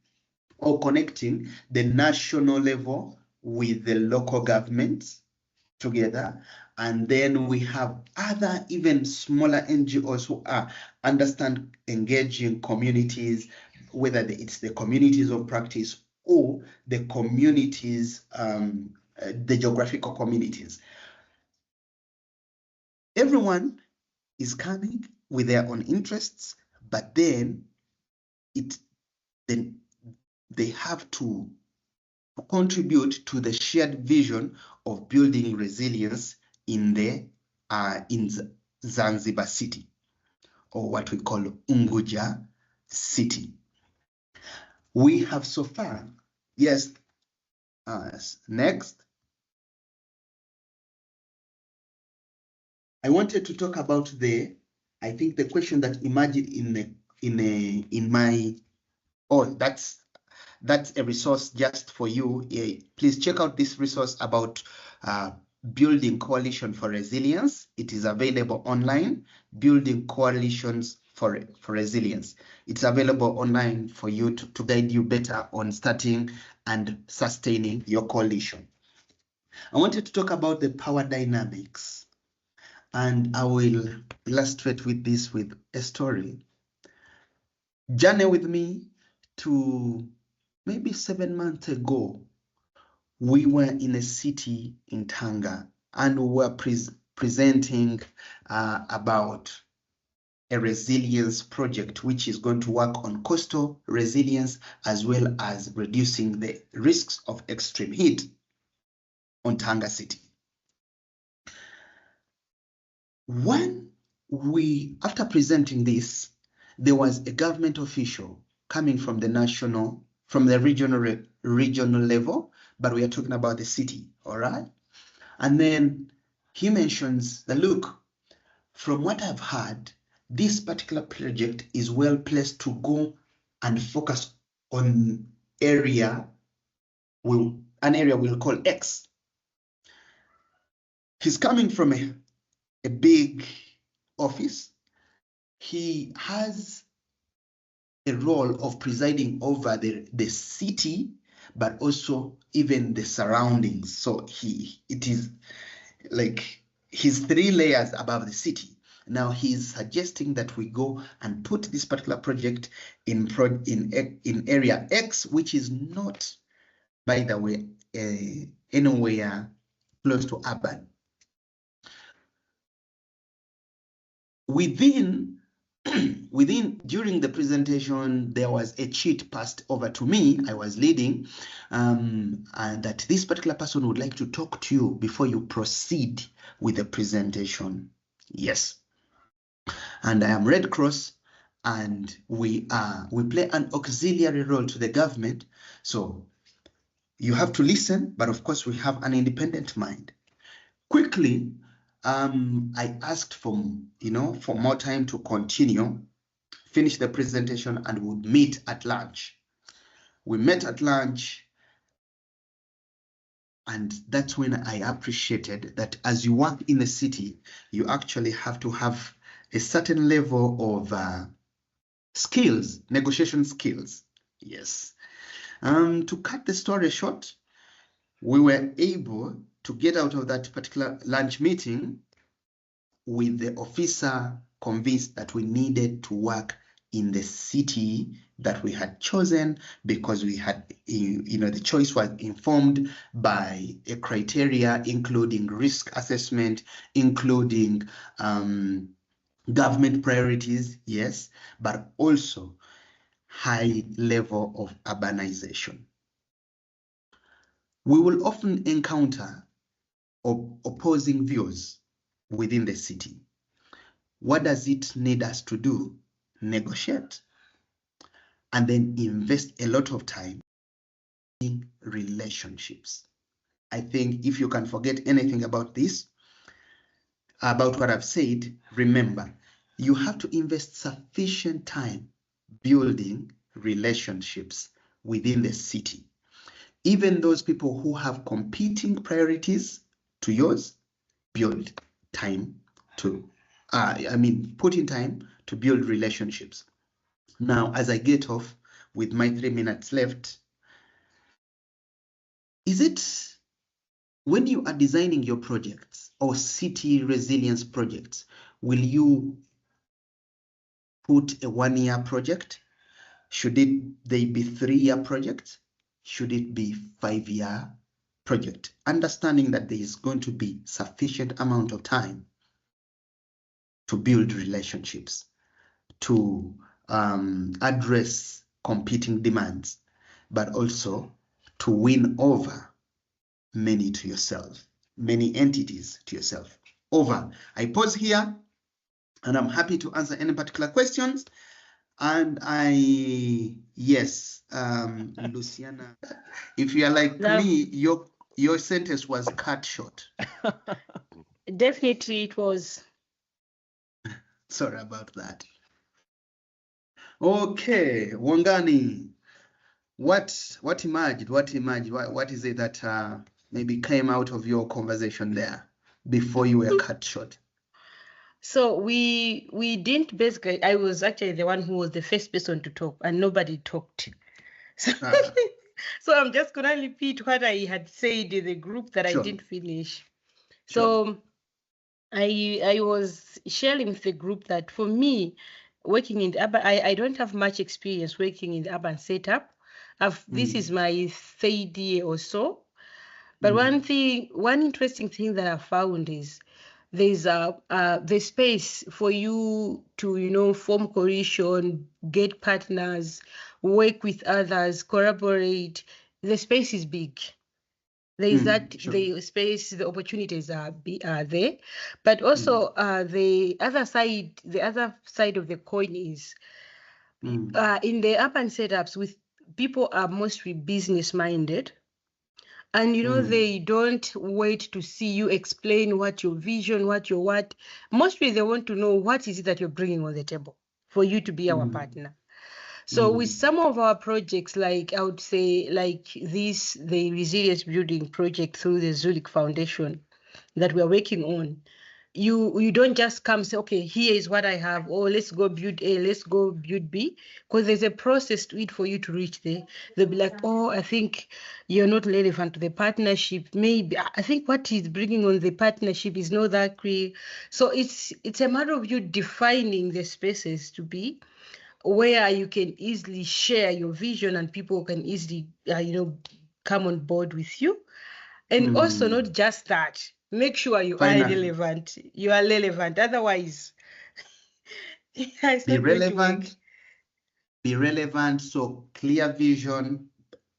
Speaker 2: or connecting the national level with the local governments together. And then we have other even smaller NGOs who understand engaging communities, whether it's the communities of practice or the communities, the geographical communities. Everyone is coming with their own interests, but then they have to contribute to the shared vision of building resilience in Zanzibar city, or what we call Unguja city. We have so far, yes, next. I wanted to talk about I think the question that emerged in my, that's a resource just for you. Please check out this resource about building coalition for resilience. It is available online, building coalitions for resilience. It's available online for you to guide you better on starting and sustaining your coalition. I wanted to talk about the power dynamics, and I will illustrate with this with a story. Journey with me to maybe 7 months ago. We were in a city in Tanga, and we were presenting about a resilience project, which is going to work on coastal resilience as well as reducing the risks of extreme heat on Tanga city. After presenting this, there was a government official coming from the regional level, but we are talking about the city, all right? And then he mentions that, look, from what I've heard, this particular project is well placed to go and focus on an area we'll call X. He's coming from a big office. He has a role of presiding over the city, but also even the surroundings. So it is like he's 3 layers above the city. Now he's suggesting that we go and put this particular project in area X, which is not, by the way, anywhere close to urban. During the presentation, there was a sheet passed over to me. I was leading, and that this particular person would like to talk to you before you proceed with the presentation. Yes. And I am Red Cross, and we play an auxiliary role to the government. So you have to listen, but of course we have an independent mind. Quickly, I asked for more time to continue, finish the presentation, and would meet at lunch. We met at lunch, and that's when I appreciated that as you work in the city, you actually have to have a certain level of skills, negotiation skills. Yes. To cut the story short, we were able to get out of that particular lunch meeting with the officer convinced that we needed to work in the city that we had chosen, because we had, the choice was informed by a criteria including risk assessment, including government priorities, yes, but also high level of urbanization. We will often encounter opposing views within the city. What does it need us to do? Negotiate, and then invest a lot of time in relationships. I think if you can forget anything about this, about what I've said, remember, you have to invest sufficient time building relationships within the city. Even those people who have competing priorities to yours, build time to, put in time to build relationships. Now, as I get off with my 3 minutes left, is it when you are designing your projects or city resilience projects, will you put a 1-year project? Should they be 3-year projects? Should it be 5-year project? Understanding that there is going to be sufficient amount of time to build relationships, to address competing demands, but also to win over many entities to yourself. Over. I pause here, and I'm happy to answer any particular questions. And Luciana, if you are like me, your sentence was cut short.
Speaker 8: Definitely it was.
Speaker 2: Sorry about that. Okay, Wangani, what emerged? What is it that maybe came out of your conversation there before you were cut short?
Speaker 8: So we didn't basically, I was actually the one who was the first person to talk, and nobody talked. So, so I'm just gonna repeat what I had said in the group that
Speaker 2: Sure.
Speaker 8: I didn't finish.
Speaker 2: Sure.
Speaker 8: So I was sharing with the group that for me, working in the urban, I don't have much experience working in the urban setup. This is my 3rd year or so. But one interesting thing that I found is there's the space for you to form coalition, get partners, work with others, collaborate. The space is big. There is that
Speaker 2: Sure.
Speaker 8: the space, the opportunities are there, but also the other side of the coin is in the urban setups, with people are mostly business minded. And they don't wait to see you explain what your vision, what. Mostly they want to know what is it that you're bringing on the table for you to be our partner. So with some of our projects, like I would say, like the resilience building project through the Zurich Foundation that we're working on, you don't just come say, okay, here is what I have, or let's go build A, let's go build B, because there's a process to it for you to reach there. They'll be like, oh, I think you're not relevant to the partnership. Maybe I think what he's bringing on the partnership is not that clear. So it's a matter of you defining the spaces to be where you can easily share your vision and people can easily come on board with you. And also not just that, make sure you are relevant. You are relevant. Otherwise, it's
Speaker 2: be
Speaker 8: not going to work.
Speaker 2: Be relevant. So clear vision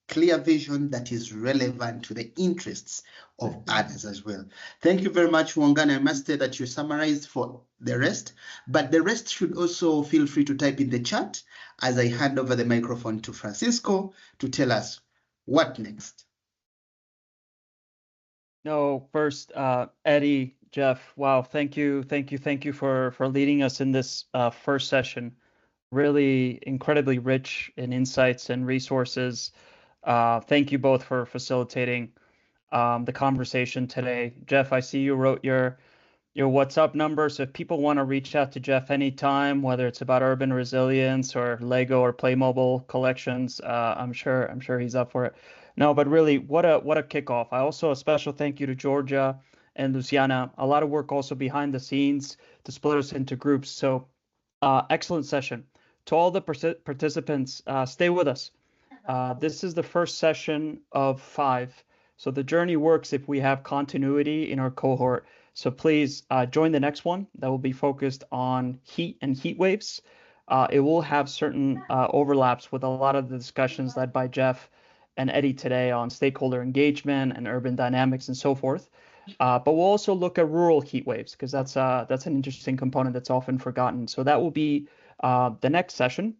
Speaker 2: that is relevant to the interests of others as well. Thank you very much, Wangani. I must say that you summarized for the rest, but the rest should also feel free to type in the chat as I hand over the microphone to Francisco to tell us what next.
Speaker 1: No, first, Eddie, Jeff, wow, thank you for leading us in this first session. Really incredibly rich in insights and resources. Thank you both for facilitating the conversation today. Jeff, I see you wrote your your WhatsApp number. So if people want to reach out to Jeff anytime, whether it's about urban resilience or Lego or Playmobil collections, I'm sure he's up for it. No, but really, what a kickoff. I also a special thank you to Georgia and Luciana. A lot of work also behind the scenes to split us into groups. So excellent session. To all the participants, stay with us. This is the first session of 5. So the journey works if we have continuity in our cohort. So please join the next one that will be focused on heat and heat waves. It will have certain overlaps with a lot of the discussions led by Jeff and Eddie today on stakeholder engagement and urban dynamics and so forth. But we'll also look at rural heat waves because that's an interesting component that's often forgotten. So that will be the next session,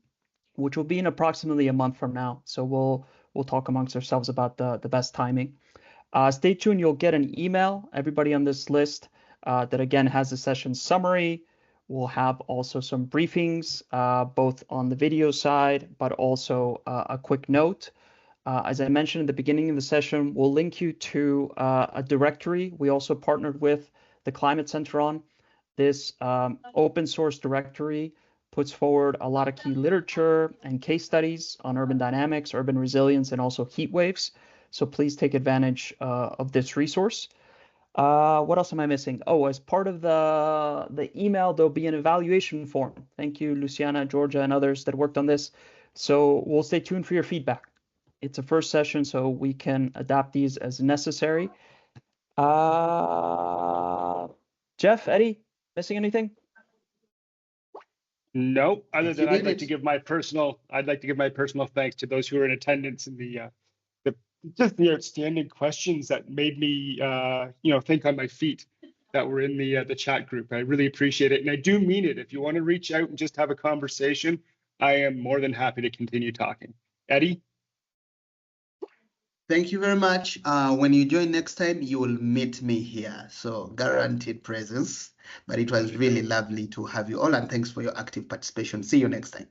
Speaker 1: which will be in approximately a month from now. So we'll talk amongst ourselves about the best timing. Stay tuned. You'll get an email, everybody on this list, that again has a session summary. We'll have also some briefings, both on the video side, but also a quick note. As I mentioned at the beginning of the session, we'll link you to a directory we also partnered with the Climate Center on. This open source directory puts forward a lot of key literature and case studies on urban dynamics, urban resilience, and also heat waves. So please take advantage of this resource. What else am I missing? Oh, as part of the email, there'll be an evaluation form. Thank you, Luciana, Georgia, and others that worked on this. So we'll stay tuned for your feedback. It's a first session, so we can adapt these as necessary. Jeff, Eddie, missing anything?
Speaker 3: No, other than I'd like to give my personal thanks to those who are in attendance and the outstanding questions that made me think on my feet that were in the chat group. I really appreciate it, and I do mean it. If you want to reach out and just have a conversation, I am more than happy to continue talking. Eddie?
Speaker 2: Thank you very much. When you join next time, you will meet me here. So guaranteed presence. But it was really lovely to have you all, and thanks for your active participation. See you next time.